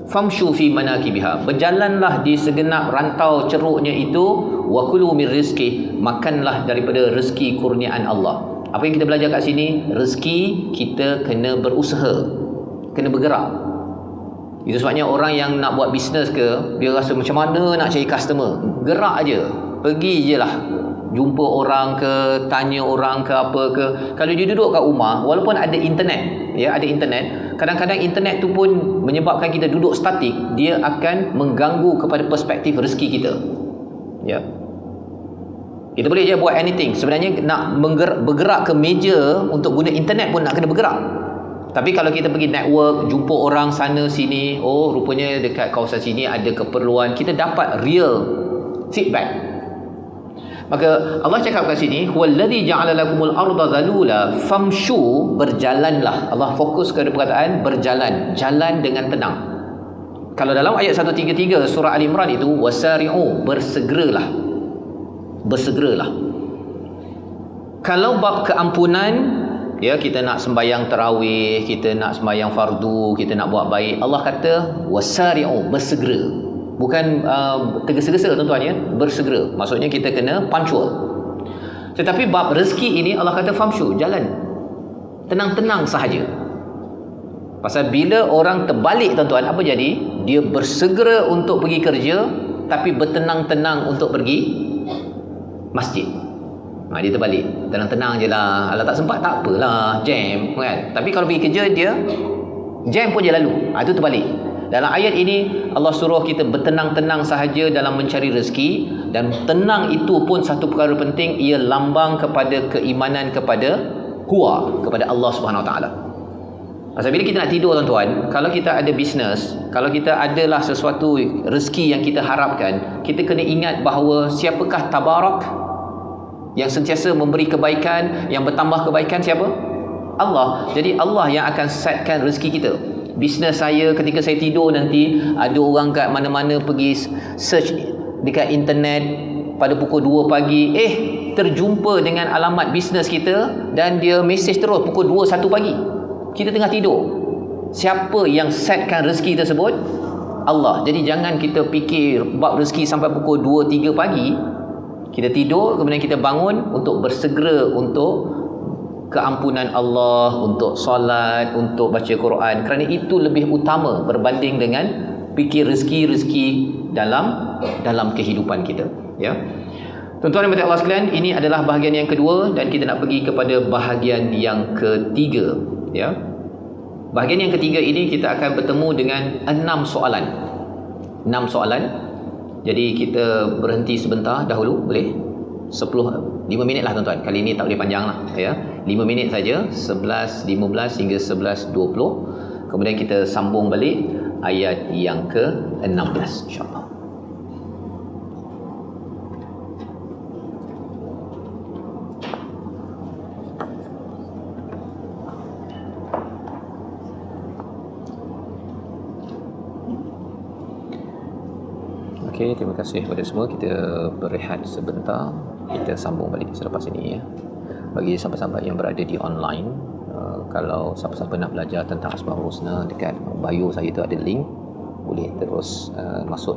Famshu fi manakibiha, berjalanlah di segenap rantau ceruknya itu, wa kulu min rizqi, makanlah daripada rezeki kurniaan Allah. Apa yang kita belajar kat sini? Rezeki kita kena berusaha, kena bergerak. Itu sebabnya orang yang nak buat bisnes ke, dia rasa macam mana nak cari customer, gerak aja, pergi je lah, jumpa orang ke, tanya orang ke apa ke. Kalau dia duduk kat rumah, walaupun ada internet, ya, ada internet, kadang-kadang internet tu pun menyebabkan kita duduk statik, dia akan mengganggu kepada perspektif rezeki kita. Ya. Kita boleh je buat anything. Sebenarnya nak bergerak ke meja untuk guna internet pun nak kena bergerak. Tapi kalau kita pergi network, jumpa orang sana sini, oh rupanya dekat kawasan sini ada keperluan, kita dapat real feedback. Maka Allah cakap kat sini, huwallazi ja'ala lakumul arda zalula famshu, berjalanlah. Allah fokus kepada perkataan berjalan, jalan dengan tenang. Kalau dalam ayat 133 surah Al-Imran itu, wasari'u, bersegeralah. Kalau bab keampunan, ya, kita nak sembahyang tarawih, kita nak sembahyang fardu, kita nak buat baik, Allah kata wasari'u, bersegera. Bukan tergesa-gesa tuan-tuan, ya, bersegera. Maksudnya kita kena punctual. Tetapi bab rezeki ini Allah kata famshu, jalan. Tenang-tenang sahaja. Pasal bila orang terbalik tuan-tuan, apa jadi? Dia bersegera untuk pergi kerja, tapi bertenang-tenang untuk pergi masjid. Dia terbalik. Tenang-tenang je lah. Kalau tak sempat tak apalah, jam kan. Tapi kalau pergi kerja, dia jam pun dia lalu. Itu terbalik. Dalam ayat ini Allah suruh kita bertenang-tenang sahaja dalam mencari rezeki, dan tenang itu pun satu perkara penting, ia lambang kepada keimanan kepada kepada Allah Subhanahu Wa Taala. Pasal bila kita nak tidur tuan-tuan, kalau kita ada bisnes, kalau kita adalah sesuatu rezeki yang kita harapkan, kita kena ingat bahawa siapakah Tabarak yang sentiasa memberi kebaikan, yang bertambah kebaikan? Siapa? Allah. Jadi Allah yang akan setkan rezeki kita. Bisnes saya, ketika saya tidur nanti, ada orang kat mana-mana pergi search dekat internet pada pukul 2 pagi, terjumpa dengan alamat bisnes kita, dan dia mesej terus pukul 2, 1 pagi. Kita tengah tidur. Siapa yang setkan rezeki tersebut? Allah. Jadi jangan kita fikir bab rezeki sampai pukul 2, 3 pagi. Kita tidur, kemudian kita bangun untuk bersegera untuk keampunan Allah, untuk solat, untuk baca Quran, kerana itu lebih utama berbanding dengan fikir rezeki-rezeki dalam kehidupan kita, ya. Tuan-tuan dan puan-puan Allah sekalian, ini adalah bahagian yang kedua, dan kita nak pergi kepada bahagian yang ketiga, ya. Bahagian yang ketiga ini kita akan bertemu dengan 6 soalan. Jadi kita berhenti sebentar dahulu, boleh? 5 minit lah tuan-tuan. Kali ini tak boleh panjang lah, ya. 5 minit saja, 11.15 hingga 11.20. Kemudian kita sambung balik ayat yang ke-16 insya-Allah. Okey, terima kasih kepada semua. Kita berehat sebentar. Kita sambung balik selepas ini ya. Bagi sahabat-sahabat yang berada di online, kalau siapa-siapa nak belajar tentang Asmaul Husna, dekat bio saya tu ada link, boleh terus masuk